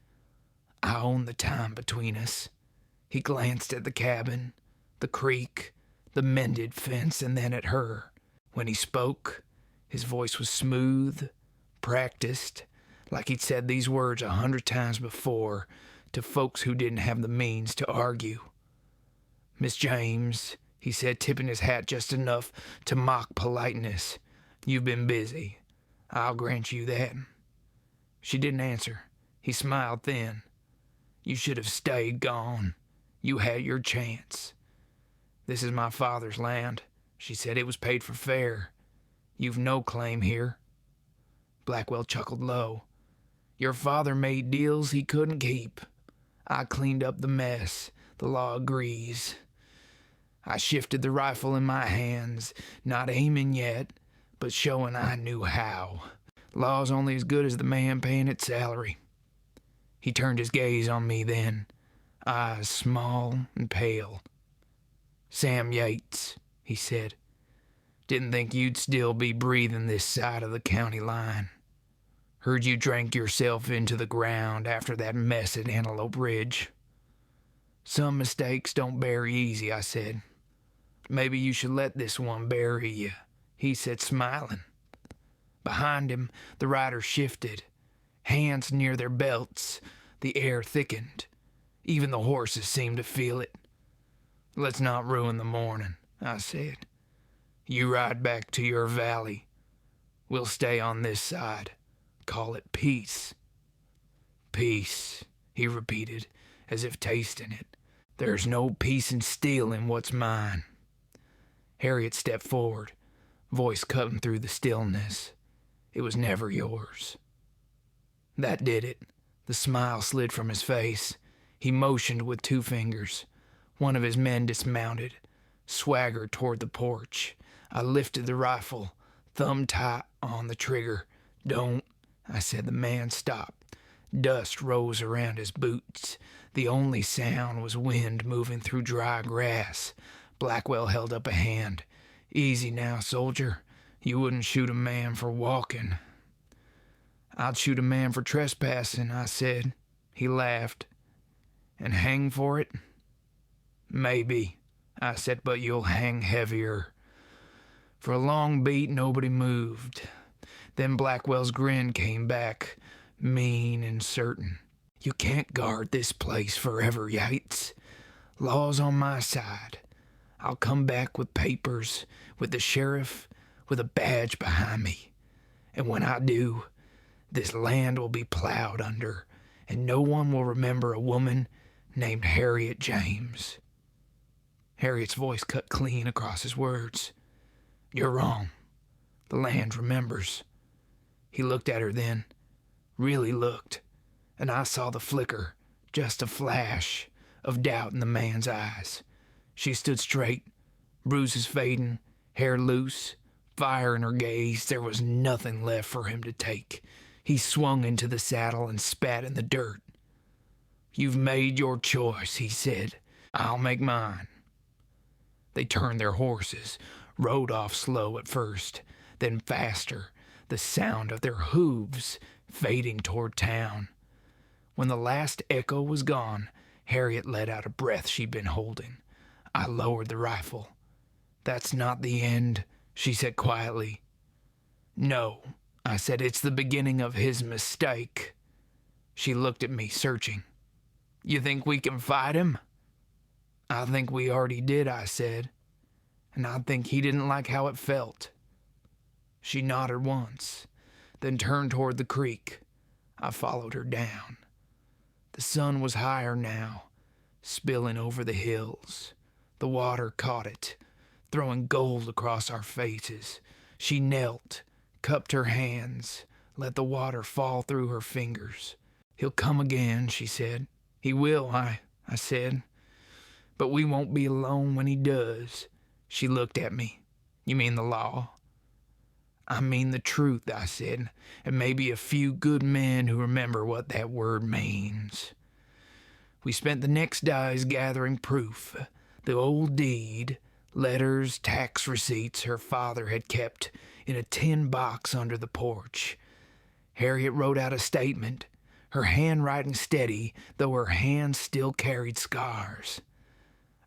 "I own the time between us." He glanced at the cabin, the creek, the mended fence, and then at her. When he spoke, his voice was smooth, practiced, like he'd said these words 100 times before to folks who didn't have the means to argue. "Miss James," he said, tipping his hat just enough to mock politeness, "you've been busy. I'll grant you that." She didn't answer. He smiled then. "You should have stayed gone. You had your chance." "This is my father's land," she said. "It was paid for fair. You've no claim here." Blackwell chuckled low. "Your father made deals he couldn't keep. I cleaned up the mess. The law agrees." I shifted the rifle in my hands, not aiming yet, but showing I knew how. Law's only as good as the man paying its salary. He turned his gaze on me then, eyes small and pale. "Sam Yates," he said. "Didn't think you'd still be breathing this side of the county line. Heard you drank yourself into the ground after that mess at Antelope Ridge." "Some mistakes don't bury easy," I said. "Maybe you should let this one bury you," he said, smiling. Behind him, the riders shifted, hands near their belts. The air thickened. Even the horses seemed to feel it. "Let's not ruin the morning," I said. "You ride back to your valley. We'll stay on this side. Call it peace." "Peace," he repeated, as if tasting it. "There's no peace in stealing what's mine." Harriet stepped forward, voice cutting through the stillness. "It was never yours." That did it. The smile slid from his face. He motioned with 2 fingers. One of his men dismounted, swaggered toward the porch. I lifted the rifle, thumb tight on the trigger. "Don't," I said. The man stopped. Dust rose around his boots. The only sound was wind moving through dry grass. Blackwell held up a hand. "Easy now, soldier. You wouldn't shoot a man for walking." "I'd shoot a man for trespassing," I said. He laughed. "And hang for it?" "Maybe," I said, "but you'll hang heavier." For a long beat, nobody moved. Then Blackwell's grin came back, mean and certain. "You can't guard this place forever, Yates. Law's on my side. I'll come back with papers, with the sheriff, with a badge behind me. And when I do, this land will be plowed under, and no one will remember a woman named Harriet James." Harriet's voice cut clean across his words. "You're wrong. The land remembers." He looked at her then, really looked, and I saw the flicker, just a flash, of doubt in the man's eyes. She stood straight, bruises fading, hair loose, fire in her gaze. There was nothing left for him to take. He swung into the saddle and spat in the dirt. "You've made your choice," he said. "I'll make mine." They turned their horses, rode off slow at first, then faster, the sound of their hooves fading toward town. When the last echo was gone, Harriet let out a breath she'd been holding. I lowered the rifle. "That's not the end," she said quietly. "No," I said, "it's the beginning of his mistake." She looked at me, searching. "You think we can fight him?" "I think we already did," I said, "and I think he didn't like how it felt." She nodded once, then turned toward the creek. I followed her down. The sun was higher now, spilling over the hills. The water caught it, throwing gold across our faces. She knelt, cupped her hands, let the water fall through her fingers. "He'll come again," she said. "He will," I said. "But we won't be alone when he does." She looked at me. "You mean the law?" "I mean the truth," I said, "and maybe a few good men who remember what that word means." We spent the next days gathering proof. The old deed, letters, tax receipts her father had kept in a tin box under the porch. Harriet wrote out a statement, her handwriting steady, though her hands still carried scars.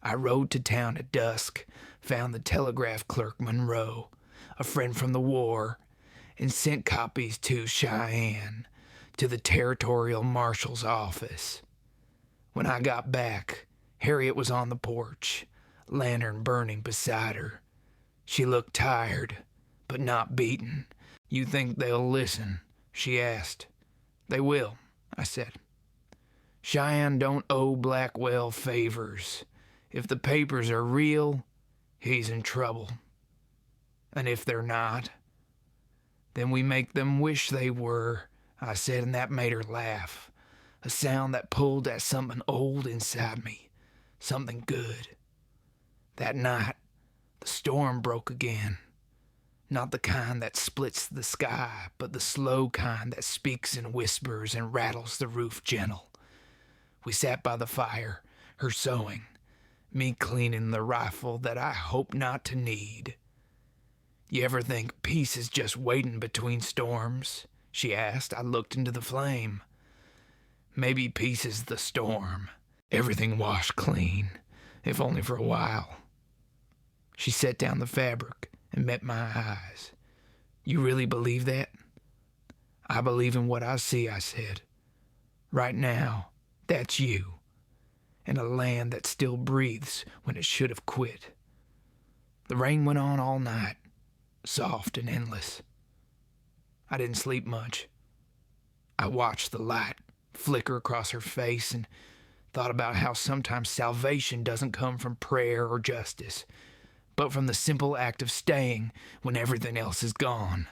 I rode to town at dusk, found the telegraph clerk Monroe, a friend from the war, and sent copies to Cheyenne, to the territorial marshal's office. When I got back, Harriet was on the porch, lantern burning beside her. She looked tired, but not beaten. "You think they'll listen?" she asked. "They will," I said. "Cheyenne don't owe Blackwell favors. If the papers are real, he's in trouble. And if they're not, then we make them wish they were," I said, and that made her laugh. A sound that pulled at something old inside me, something good. That night, the storm broke again. Not the kind that splits the sky, but the slow kind that speaks in whispers and rattles the roof gentle. We sat by the fire, her sewing, me cleaning the rifle that I hope not to need. "You ever think peace is just waiting between storms?" she asked. I looked into the flame. "Maybe peace is the storm. Everything washed clean, if only for a while." She set down the fabric and met my eyes. "You really believe that?" "I believe in what I see," I said. "Right now, that's you, and a land that still breathes when it should have quit." The rain went on all night, soft and endless. I didn't sleep much. I watched the light flicker across her face and thought about how sometimes salvation doesn't come from prayer or justice, but from the simple act of staying when everything else is gone.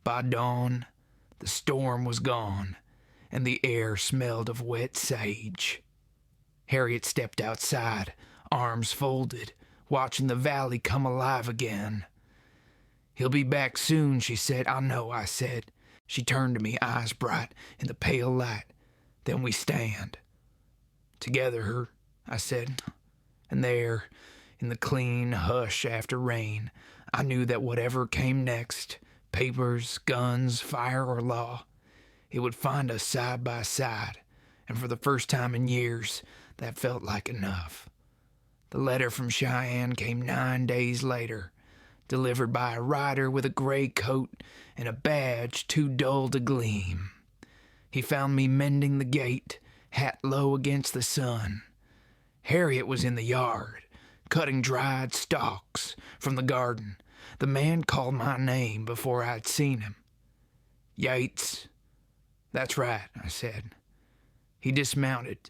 By dawn, the storm was gone, and the air smelled of wet sage. Harriet stepped outside, arms folded, watching the valley come alive again. "He'll be back soon," she said. "I know," I said. She turned to me, eyes bright in the pale light. "Then we stand together," I said. And there, in the clean hush after rain, I knew that whatever came next, papers, guns, fire, or law, it would find us side by side, and for the first time in years, that felt like enough. The letter from Cheyenne came 9 days later, delivered by a rider with a gray coat and a badge too dull to gleam. He found me mending the gate, hat low against the sun. Harriet was in the yard, cutting dried stalks from the garden. The man called my name before I'd seen him. "Yates." "That's right," I said. He dismounted,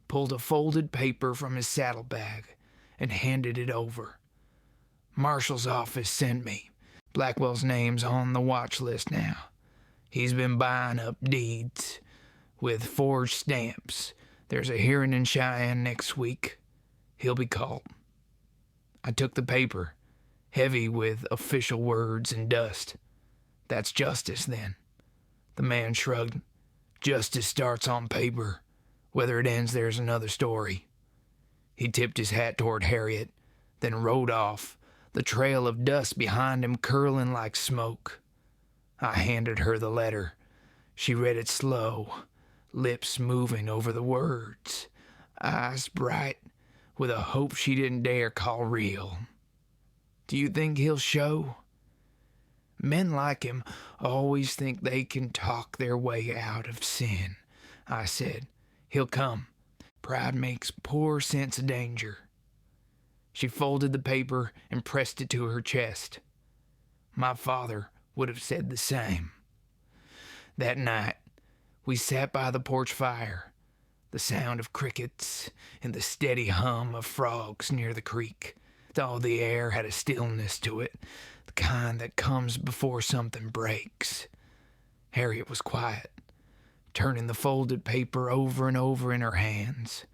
pulled a folded paper from his saddlebag, and handed it over. Marshal's office sent me. Blackwell's name's on the watch list now. He's been buying up deeds with forged stamps. There's a hearing in Cheyenne next week. He'll be called. I took the paper, heavy with official words and dust. That's justice, then. The man shrugged. Justice starts on paper. Whether it ends, there's another story. He tipped his hat toward Harriet, then rode off, the trail of dust behind him curling like smoke. I handed her the letter. She read it slow, lips moving over the words, eyes bright with a hope she didn't dare call real. Do you think he'll show? Men like him always think they can talk their way out of sin, I said. He'll come. Pride makes poor sense of danger. She folded the paper and pressed it to her chest. My father would have said the same. That night, we sat by the porch fire, the sound of crickets and the steady hum of frogs near the creek. All the air had a stillness to it, the kind that comes before something breaks. Harriet was quiet, turning the folded paper over and over in her hands.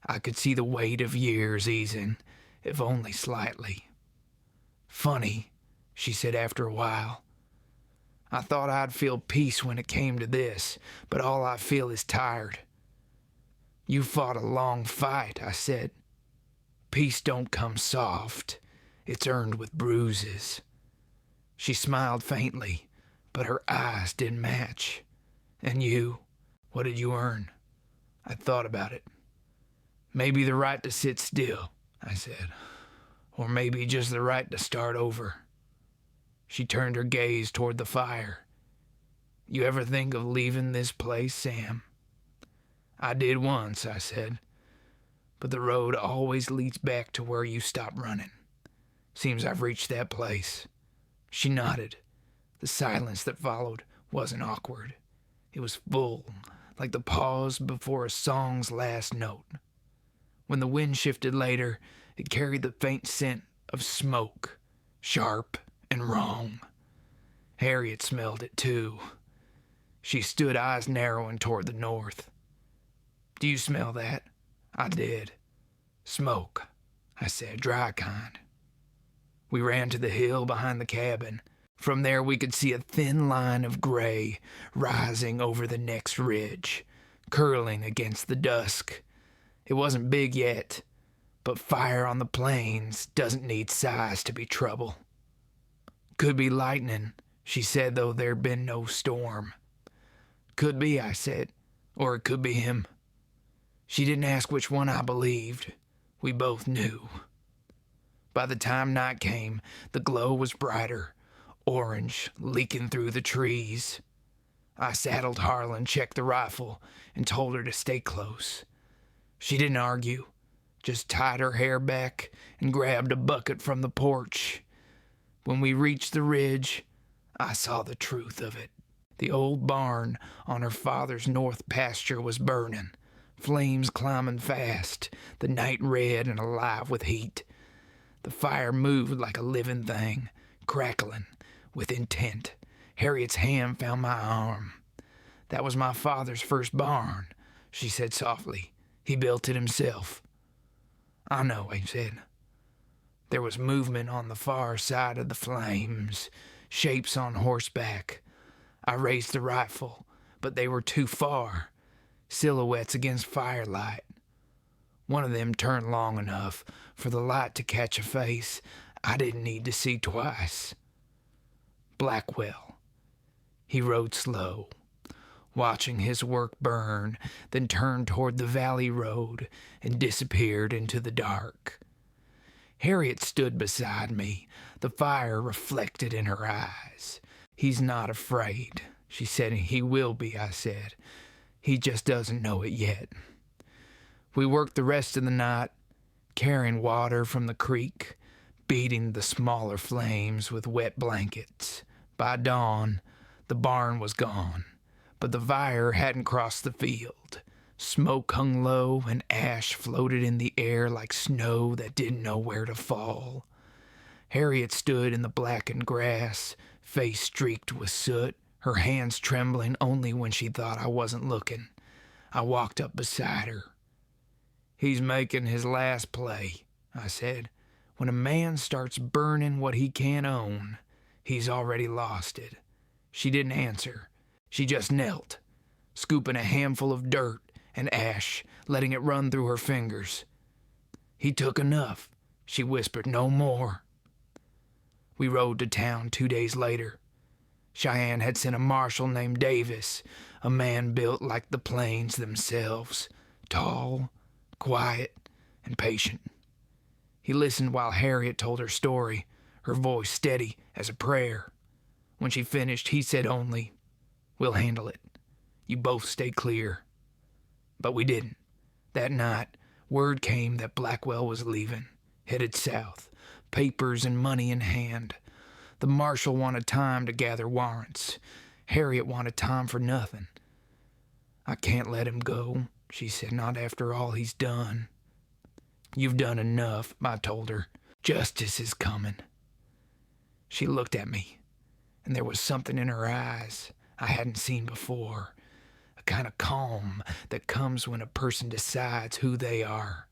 I could see the weight of years easing, if only slightly. Funny, she said after a while. I thought I'd feel peace when it came to this, but all I feel is tired. You fought a long fight, I said. Peace don't come soft. It's earned with bruises. She smiled faintly, but her eyes didn't match. And you? What did you earn? I thought about it. Maybe the right to sit still, I said. Or maybe just the right to start over. She turned her gaze toward the fire. You ever think of leaving this place, Sam? I did once, I said. But the road always leads back to where you stopped running. Seems I've reached that place. She nodded. The silence that followed wasn't awkward. It was full, like the pause before a song's last note. When the wind shifted later, it carried the faint scent of smoke, sharp and wrong. Harriet smelled it too. She stood, eyes narrowing toward the north. Do you smell that? I did. Smoke, I said, dry kind. We ran to the hill behind the cabin. From there we could see a thin line of gray rising over the next ridge, curling against the dusk. It wasn't big yet, but fire on the plains doesn't need size to be trouble. Could be lightning, she said, though there'd been no storm. Could be, I said, or it could be him. She didn't ask which one I believed. We both knew. By the time night came, the glow was brighter, orange, leaking through the trees. I saddled Harlan, checked the rifle, and told her to stay close. She didn't argue, just tied her hair back and grabbed a bucket from the porch. When we reached the ridge, I saw the truth of it. The old barn on her father's north pasture was burning, flames climbing fast, the night red and alive with heat. The fire moved like a living thing, crackling with intent. Harriet's hand found my arm. That was my father's first barn, she said softly. He built it himself. I know, I said. There was movement on the far side of the flames, shapes on horseback. I raised the rifle, but they were too far, silhouettes against firelight. One of them turned long enough for the light to catch a face I didn't need to see twice. Blackwell. He rode slow, watching his work burn, then turned toward the valley road and disappeared into the dark. Harriet stood beside me, the fire reflected in her eyes. He's not afraid, she said. He will be, I said. He just doesn't know it yet. We worked the rest of the night, carrying water from the creek, beating the smaller flames with wet blankets. By dawn, the barn was gone, but the fire hadn't crossed the field. Smoke hung low and ash floated in the air like snow that didn't know where to fall. Harriet stood in the blackened grass, face streaked with soot, her hands trembling only when she thought I wasn't looking. I walked up beside her. "He's making his last play," I said. "When a man starts burning what he can't own, he's already lost it." She didn't answer. She just knelt, scooping a handful of dirt and ash, letting it run through her fingers. "He took enough," she whispered. "No more." We rode to town 2 days later. Cheyenne had sent a marshal named Davis, a man built like the plains themselves, tall, quiet, and patient. He listened while Harriet told her story, her voice steady as a prayer. When she finished, he said only, "We'll handle it. You both stay clear." But we didn't. That night, word came that Blackwell was leaving, headed south, papers and money in hand. The marshal wanted time to gather warrants. Harriet wanted time for nothing. "I can't let him go," she said, "not after all he's done." "You've done enough," I told her. "Justice is coming." She looked at me, and there was something in her eyes I hadn't seen before, a kind of calm that comes when a person decides who they are.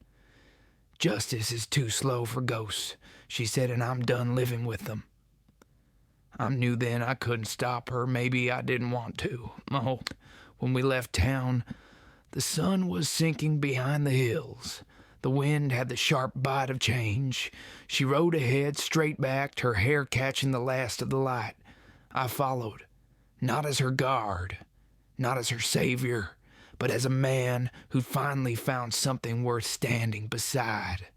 "Justice is too slow for ghosts," she said, "and I'm done living with them." I knew then I couldn't stop her. Maybe I didn't want to. Oh, when we left town, the sun was sinking behind the hills. The wind had the sharp bite of change. She rode ahead, straight-backed, her hair catching the last of the light. I followed, not as her guard, not as her savior, but as a man who'd finally found something worth standing beside.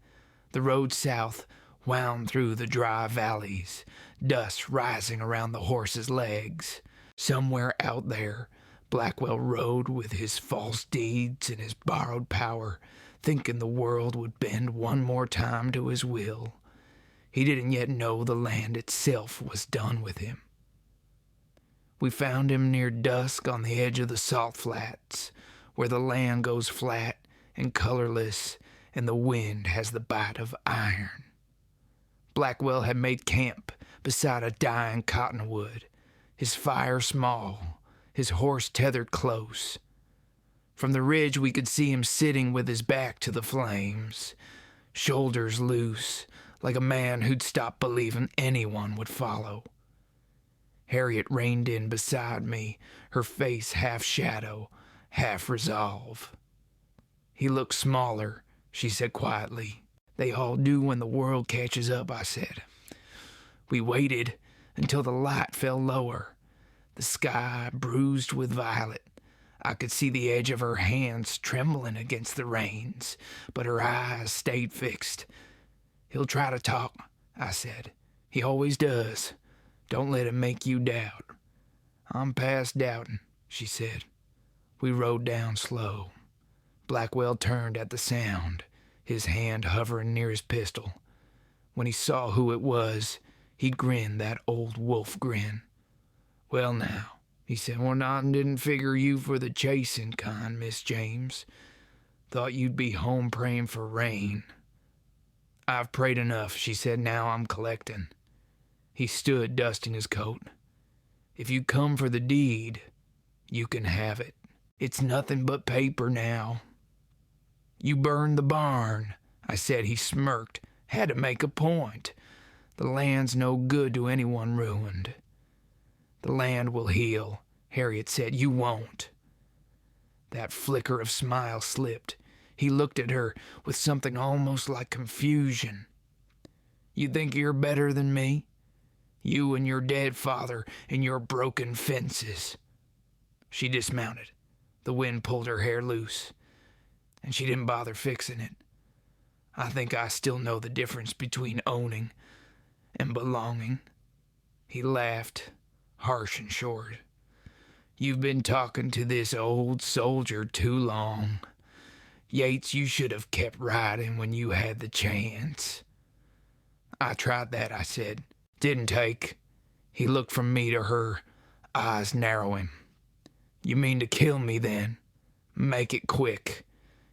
The road south wound through the dry valleys, dust rising around the horse's legs. Somewhere out there, Blackwell rode with his false deeds and his borrowed power, thinking the world would bend one more time to his will. He didn't yet know the land itself was done with him. We found him near dusk on the edge of the salt flats, where the land goes flat and colorless and the wind has the bite of iron. Blackwell had made camp beside a dying cottonwood, his fire small, his horse tethered close. From the ridge we could see him sitting with his back to the flames, shoulders loose, like a man who'd stopped believing anyone would follow. Harriet reined in beside me, her face half shadow, half resolve. "He looks smaller," she said quietly. "They all do when the world catches up," I said. We waited until the light fell lower, the sky bruised with violet. I could see the edge of her hands trembling against the reins, but her eyes stayed fixed. "He'll try to talk," I said. "He always does. Don't let him make you doubt." "I'm past doubting," she said. We rode down slow. Blackwell turned at the sound, his hand hovering near his pistol. When he saw who it was, he grinned that old wolf grin. "Well now," he said, "well, I didn't figure you for the chasing kind, Miss James. Thought you'd be home praying for rain." "I've prayed enough," she said. "Now I'm collecting." He stood dusting his coat. "If you come for the deed, you can have it. It's nothing but paper now." "You burned the barn," I said. He smirked. "Had to make a point. The land's no good to anyone ruined." "The land will heal," Harriet said. "You won't." That flicker of smile slipped. He looked at her with something almost like confusion. "You think you're better than me? You and your dead father and your broken fences." She dismounted. The wind pulled her hair loose, and she didn't bother fixing it. I think I still know the difference between owning and belonging. He laughed, harsh and short. "You've been talking to this old soldier too long. Yates, you should have kept riding when you had the chance." "I tried that," I said. "Didn't take." He looked from me to her, eyes narrowing. "You mean to kill me then?" Make it quick.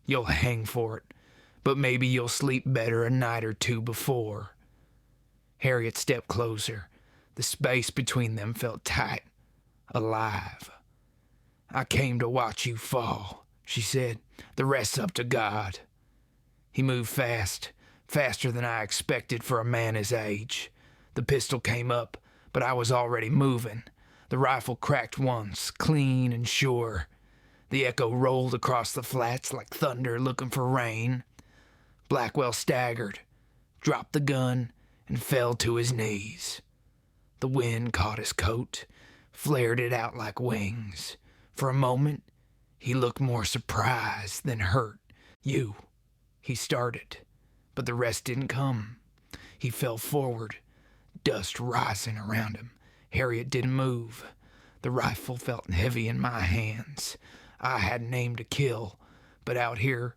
You'll hang for it, but maybe you'll sleep better a night or two before." Harriet stepped closer. The space between them felt tight, alive. "I came to watch you fall," she said. "The rest's up to God." He moved fast, faster than I expected for a man his age. The pistol came up, but I was already moving. The rifle cracked once, clean and sure. The echo rolled across the flats like thunder looking for rain. Blackwell staggered, dropped the gun, and fell to his knees. The wind caught his coat, flared it out like wings. For a moment, he looked more surprised than hurt. "You," he started, but the rest didn't come. He fell forward, dust rising around him. Harriet didn't move. The rifle felt heavy in my hands. I hadn't aimed to kill, but out here,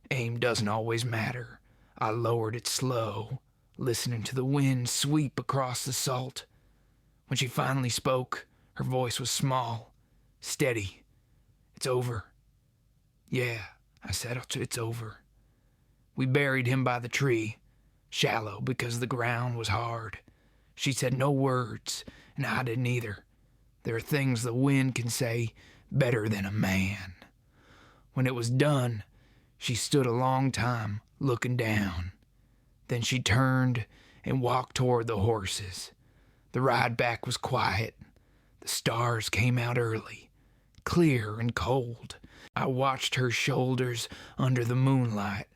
aim doesn't always matter. I lowered it slow, listening to the wind sweep across the salt. When she finally spoke, her voice was small, steady. "It's over." "Yeah," I said, "it's over." We buried him by the tree, shallow because the ground was hard. She said no words, and I didn't either. There are things the wind can say better than a man. When it was done, she stood a long time looking down. Then she turned and walked toward the horses. The ride back was quiet. The stars came out early, clear and cold. I watched her shoulders under the moonlight,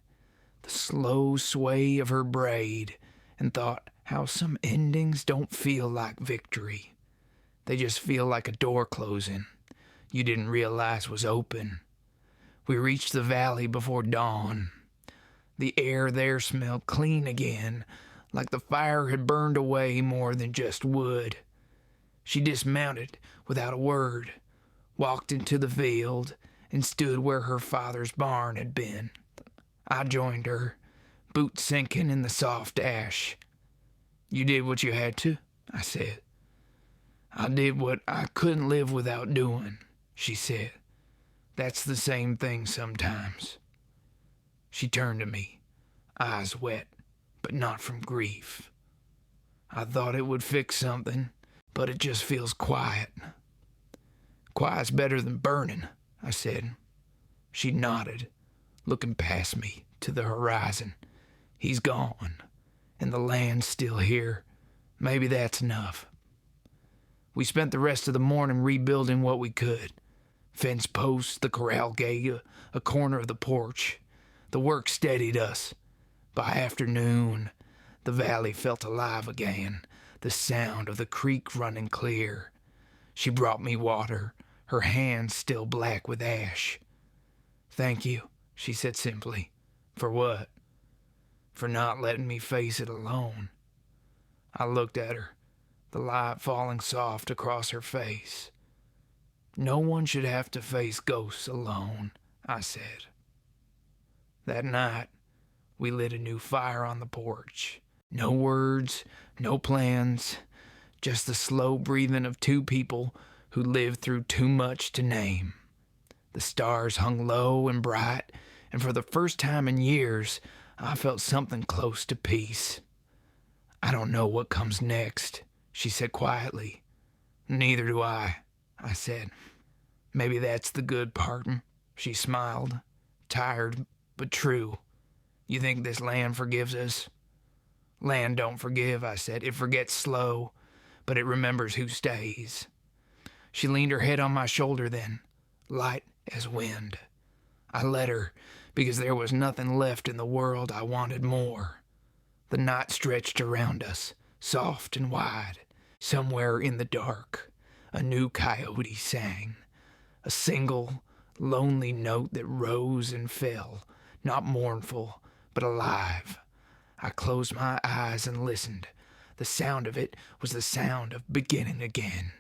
the slow sway of her braid, and thought how some endings don't feel like victory. They just feel like a door closing you didn't realize was open. We reached the valley before dawn. The air there smelled clean again, like the fire had burned away more than just wood. She dismounted without a word, walked into the field, and stood where her father's barn had been. I joined her, boots sinking in the soft ash. "You did what you had to," I said. "I did what I couldn't live without doing," she said. "That's the same thing sometimes." She turned to me, eyes wet, but not from grief. "I thought it would fix something, but it just feels quiet." "Quiet's better than burning," I said. She nodded, looking past me to the horizon. "He's gone, and the land's still here. Maybe that's enough." We spent the rest of the morning rebuilding what we could. Fence posts, the corral gate, a corner of the porch. The work steadied us. By afternoon, the valley felt alive again, the sound of the creek running clear. She brought me water, her hands still black with ash. "Thank you," she said simply. "For what?" "For not letting me face it alone." I looked at her, the light falling soft across her face. "No one should have to face ghosts alone," I said. That night, we lit a new fire on the porch. No words, no plans, just the slow breathing of two people who lived through too much to name. The stars hung low and bright, and for the first time in years, I felt something close to peace. "I don't know what comes next," she said quietly. "Neither do I," said. "Maybe that's the good part," she smiled, tired but true. "You think this land forgives us?" "Land don't forgive," I said. "It forgets slow, but it remembers who stays." She leaned her head on my shoulder then, light as wind. I let her, because there was nothing left in the world I wanted more. The night stretched around us, soft and wide. Somewhere in the dark, a new coyote sang, a single, lonely note that rose and fell, not mournful, but alive. I closed my eyes and listened. The sound of it was the sound of beginning again.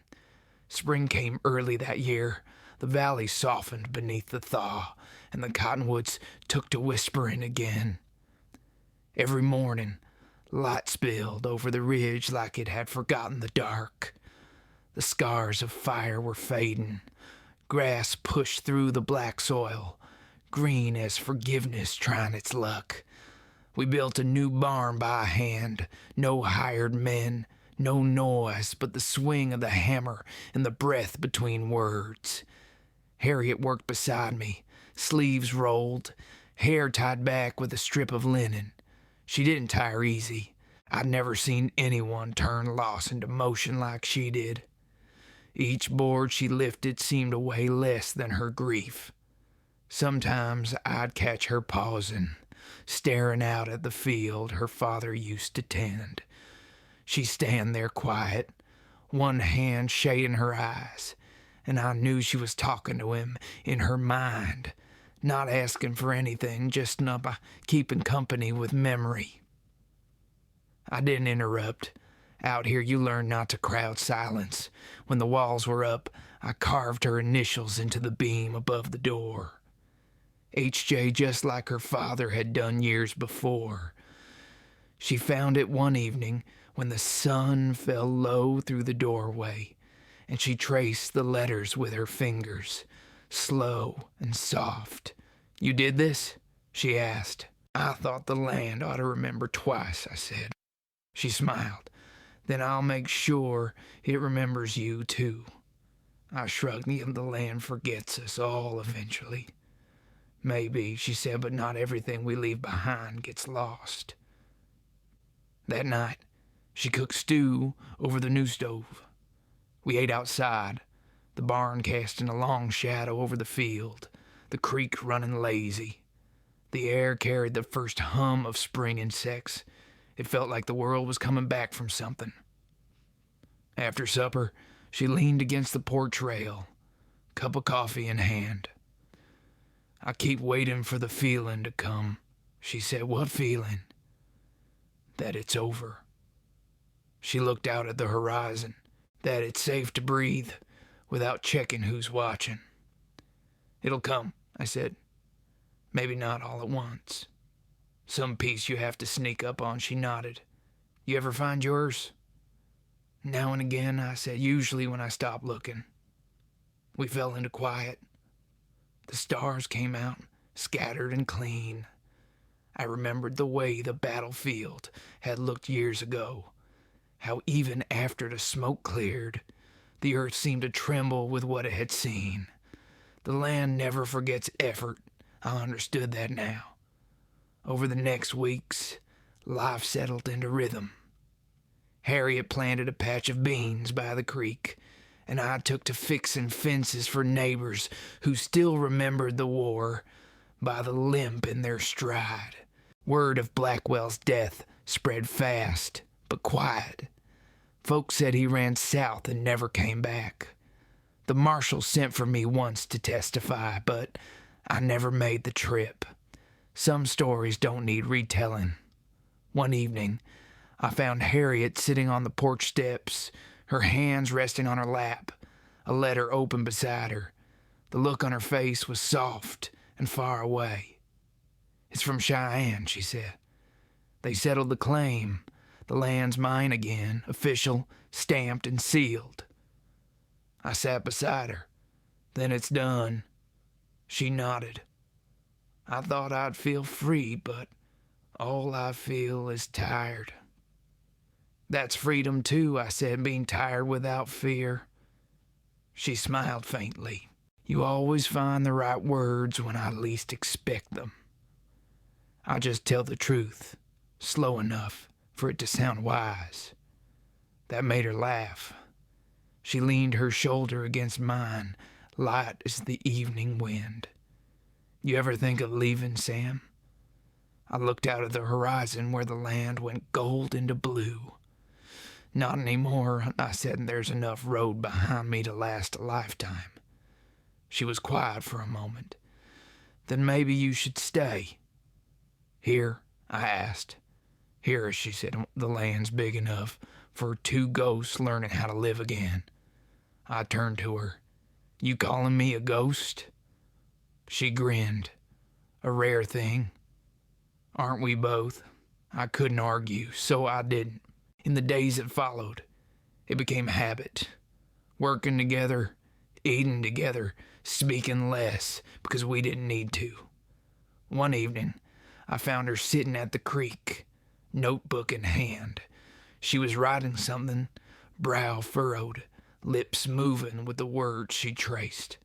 Spring came early that year. The valley softened beneath the thaw, and the cottonwoods took to whispering again. Every morning, light spilled over the ridge like it had forgotten the dark. The scars of fire were fading. Grass pushed through the black soil, green as forgiveness trying its luck. We built a new barn by hand, no hired men, no noise but the swing of the hammer and the breath between words. Harriet worked beside me, sleeves rolled, hair tied back with a strip of linen. She didn't tire easy. I'd never seen anyone turn loss into motion like she did. Each board she lifted seemed to weigh less than her grief. Sometimes I'd catch her pausing, staring out at the field her father used to tend. She'd stand there quiet, one hand shading her eyes, and I knew she was talking to him in her mind, not asking for anything, just keeping company with memory. I didn't interrupt. Out here you learn not to crowd silence. When the walls were up, I carved her initials into the beam above the door. HJ, just like her father had done years before. She found it one evening when the sun fell low through the doorway, and she traced the letters with her fingers, slow and soft. "You did this?" she asked. "I thought the land ought to remember twice," I said. She smiled. "Then I'll make sure it remembers you, too." I shrugged. "The land forgets us all eventually." "Maybe," she said, "but not everything we leave behind gets lost." That night, she cooked stew over the new stove. We ate outside, the barn casting a long shadow over the field, the creek running lazy. The air carried the first hum of spring insects. It felt like the world was coming back from something. After supper, she leaned against the porch rail, cup of coffee in hand. "I keep waiting for the feeling to come," she said. "What feeling?" "That it's over." She looked out at the horizon. "That it's safe to breathe without checking who's watching." "It'll come," I said. "Maybe not all at once. Some piece you have to sneak up on." She nodded. "You ever find yours?" "Now and again," I said. "Usually when I stop looking." We fell into quiet. The stars came out, scattered and clean. I remembered the way the battlefield had looked years ago, how even after the smoke cleared, the earth seemed to tremble with what it had seen. The land never forgets effort. I understood that now. Over the next weeks, life settled into rhythm. Harriet planted a patch of beans by the creek, and I took to fixing fences for neighbors who still remembered the war by the limp in their stride. Word of Blackwell's death spread fast, but quiet. Folks said he ran south and never came back. The marshal sent for me once to testify, but I never made the trip. Some stories don't need retelling. One evening, I found Harriet sitting on the porch steps, her hands resting on her lap, a letter open beside her. The look on her face was soft and far away. "It's from Cheyenne," she said. "They settled the claim. The land's mine again, official, stamped and sealed." I sat beside her. "Then it's done." She nodded. "I thought I'd feel free, but all I feel is tired." "That's freedom too," I said, "being tired without fear." She smiled faintly. "You always find the right words when I least expect them." I just tell the truth, slow enough for it to sound wise. That made her laugh. She leaned her shoulder against mine, light as the evening wind. "You ever think of leaving, Sam?" I looked out at the horizon where the land went gold into blue. "Not anymore," I said, "there's enough road behind me to last a lifetime." She was quiet for a moment. "Then maybe you should stay." "Here?" I asked. "Here," she said, "the land's big enough for two ghosts learning how to live again." I turned to her. "You calling me a ghost?" She grinned. "A rare thing. Aren't we both?" I couldn't argue, so I didn't. In the days that followed, it became habit. Working together, eating together, speaking less because we didn't need to. One evening, I found her sitting at the creek, notebook in hand. She was writing something, brow furrowed, lips moving with the words she traced.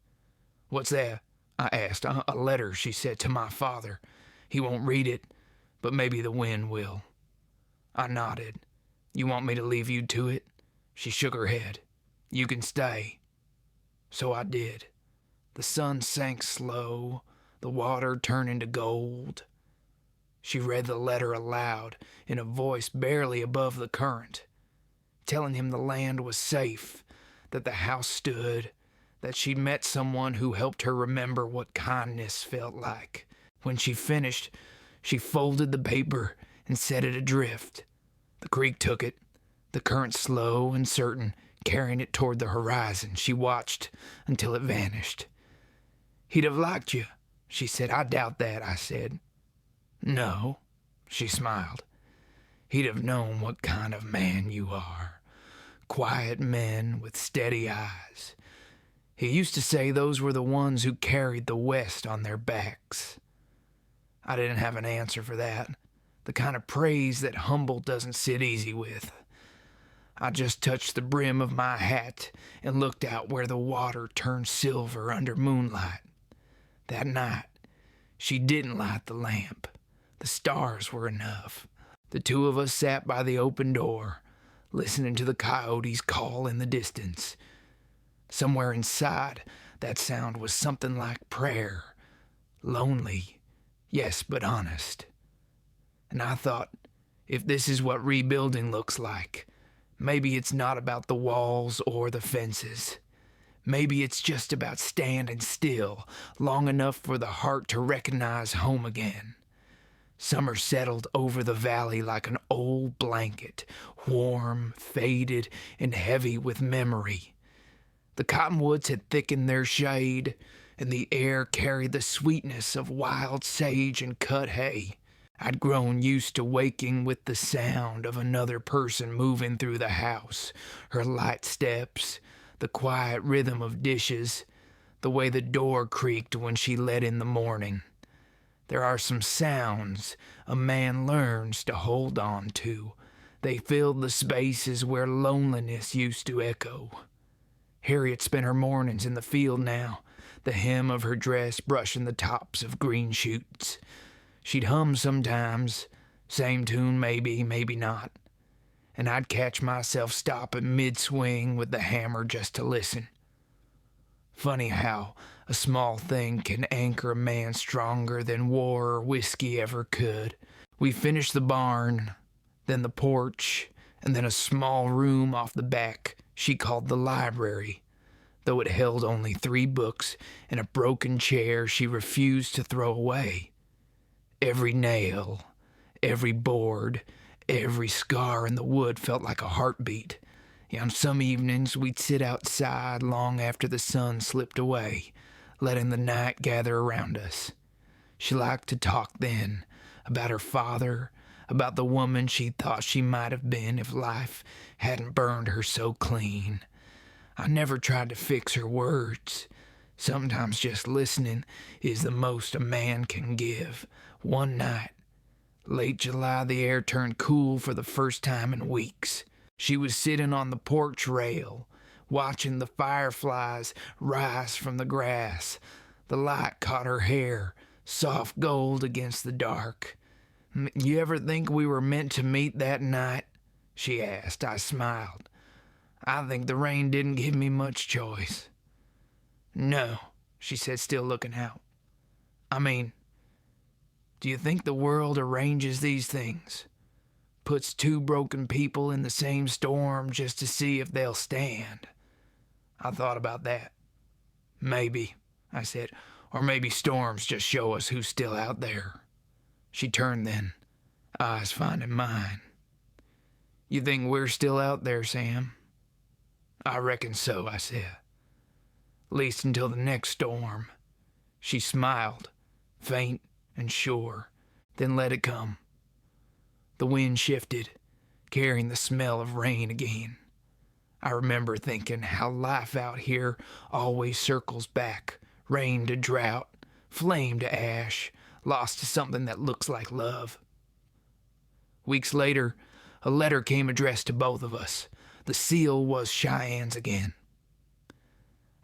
"What's that?" I asked. "A letter," she said, "to my father. He won't read it, but maybe the wind will." I nodded. "You want me to leave you to it?" She shook her head. "You can stay." So I did. The sun sank slow, the water turned into gold. She read the letter aloud in a voice barely above the current, telling him the land was safe, that the house stood, that she'd met someone who helped her remember what kindness felt like. When she finished, she folded the paper and set it adrift. The creek took it, the current slow and certain, carrying it toward the horizon. She watched until it vanished. "He'd have liked you," she said. "I doubt that," I said. "No," she smiled. "He'd have known what kind of man you are. Quiet men with steady eyes. He used to say those were the ones who carried the West on their backs." I didn't have an answer for that, the kind of praise that humble doesn't sit easy with. I just touched the brim of my hat and looked out where the water turned silver under moonlight. That night, she didn't light the lamp. The stars were enough. The two of us sat by the open door, listening to the coyotes call in the distance. Somewhere inside, that sound was something like prayer. Lonely, yes, but honest. And I thought, if this is what rebuilding looks like, maybe it's not about the walls or the fences. Maybe it's just about standing still long enough for the heart to recognize home again. Summer settled over the valley like an old blanket, warm, faded, and heavy with memory. The cottonwoods had thickened their shade, and the air carried the sweetness of wild sage and cut hay. I'd grown used to waking with the sound of another person moving through the house, her light steps, the quiet rhythm of dishes, the way the door creaked when she let in the morning. There are some sounds a man learns to hold on to. They filled the spaces where loneliness used to echo. Harriet spent her mornings in the field now, the hem of her dress brushing the tops of green shoots. She'd hum sometimes, same tune maybe, maybe not, and I'd catch myself stopping mid-swing with the hammer just to listen. Funny how a small thing can anchor a man stronger than war or whiskey ever could. We finished the barn, then the porch, and then a small room off the back she called the library, though it held only 3 books and a broken chair she refused to throw away. Every nail, every board, every scar in the wood felt like a heartbeat. On some evenings we'd sit outside long after the sun slipped away, letting the night gather around us. She liked to talk then, about her father, about the woman she thought she might have been if life hadn't burned her so clean. I never tried to fix her words. Sometimes just listening is the most a man can give. One night, late July, the air turned cool for the first time in weeks. She was sitting on the porch rail, watching the fireflies rise from the grass. The light caught her hair, soft gold against the dark. "You ever think we were meant to meet that night?" she asked. I smiled. "I think the rain didn't give me much choice." "No," she said, still looking out. "I mean, do you think the world arranges these things? Puts 2 broken people in the same storm just to see if they'll stand?" I thought about that. "Maybe," I said, "or maybe storms just show us who's still out there." She turned then, eyes finding mine. "You think we're still out there, Sam?" "I reckon so," I said. "Least until the next storm." She smiled, faint and sure, then let it come. The wind shifted, carrying the smell of rain again. I remember thinking how life out here always circles back, rain to drought, flame to ash, lost to something that looks like love. Weeks later, a letter came addressed to both of us. The seal was Cheyenne's again.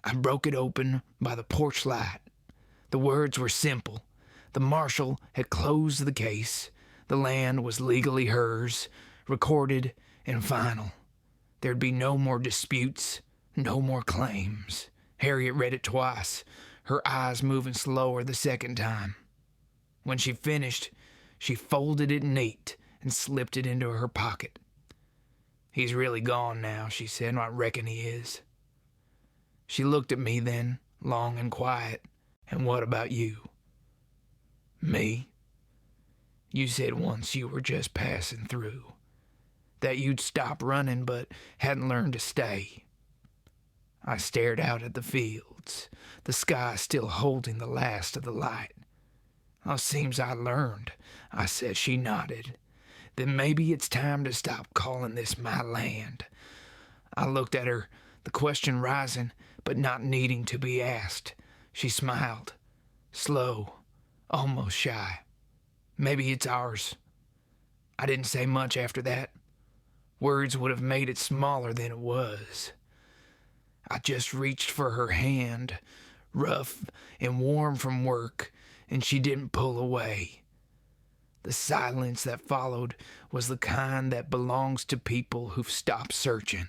I broke it open by the porch light. The words were simple. The marshal had closed the case. The land was legally hers, recorded and final. There'd be no more disputes, no more claims. Harriet read it twice, her eyes moving slower the second time. When she finished, she folded it neat and slipped it into her pocket. "He's really gone now," she said. "I reckon he is." She looked at me then, long and quiet. "And what about you?" "Me? You said once you were just passing through, that you'd stop running but hadn't learned to stay." I stared out at the fields, the sky still holding the last of the light. "Oh, seems I learned," I said. She nodded. "Then maybe it's time to stop calling this my land." I looked at her, the question rising, but not needing to be asked. She smiled, slow, almost shy. "Maybe it's ours." I didn't say much after that. Words would have made it smaller than it was. I just reached for her hand, rough and warm from work, and she didn't pull away. The silence that followed was the kind that belongs to people who've stopped searching.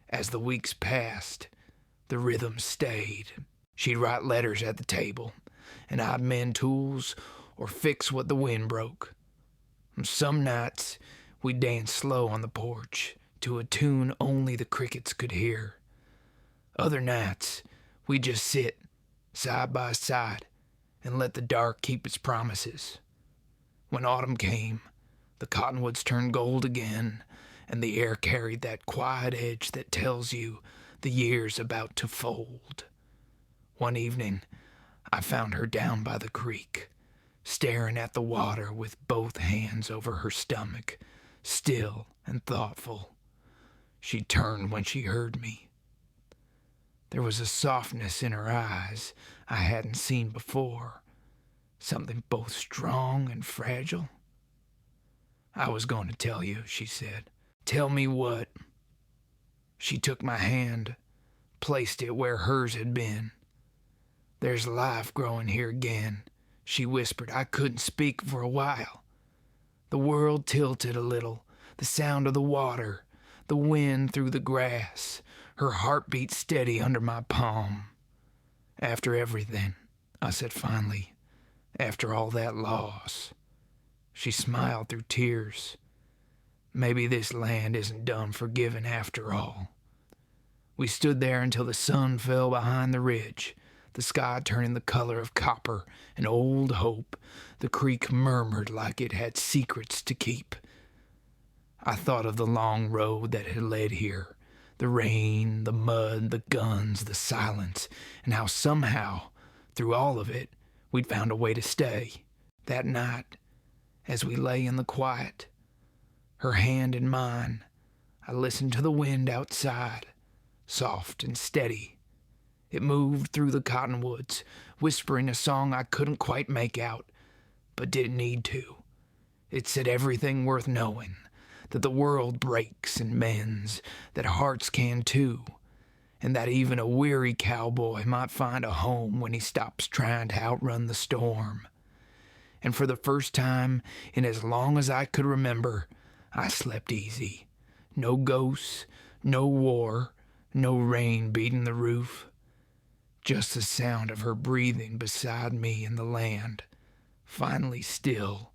As the weeks passed, the rhythm stayed. She'd write letters at the table, and I'd mend tools or fix what the wind broke. Some nights we'd dance slow on the porch to a tune only the crickets could hear. Other nights we'd just sit side by side and let the dark keep its promises. When autumn came, the cottonwoods turned gold again, and the air carried that quiet edge that tells you the year's about to fold. One evening, I found her down by the creek, staring at the water with both hands over her stomach, still and thoughtful. She turned when she heard me. There was a softness in her eyes I hadn't seen before, something both strong and fragile. "I was going to tell you," she said. "Tell me what?" She took my hand, placed it where hers had been. "There's life growing here again," she whispered. I couldn't speak for a while. The world tilted a little, the sound of the water, the wind through the grass, her heartbeat steady under my palm. "After everything," I said finally, "after all that loss." She smiled through tears. "Maybe this land isn't done forgiving after all." We stood there until the sun fell behind the ridge, the sky turning the color of copper and old hope. The creek murmured like it had secrets to keep. I thought of the long road that had led here, the rain, the mud, the guns, the silence, and how somehow, through all of it, we'd found a way to stay. That night, as we lay in the quiet, her hand in mine, I listened to the wind outside, soft and steady. It moved through the cottonwoods, whispering a song I couldn't quite make out, but didn't need to. It said everything worth knowing, that the world breaks and mends, that hearts can too, and that even a weary cowboy might find a home when he stops trying to outrun the storm. And for the first time in as long as I could remember, I slept easy. No ghosts, no war, no rain beating the roof. Just the sound of her breathing beside me in the land, finally still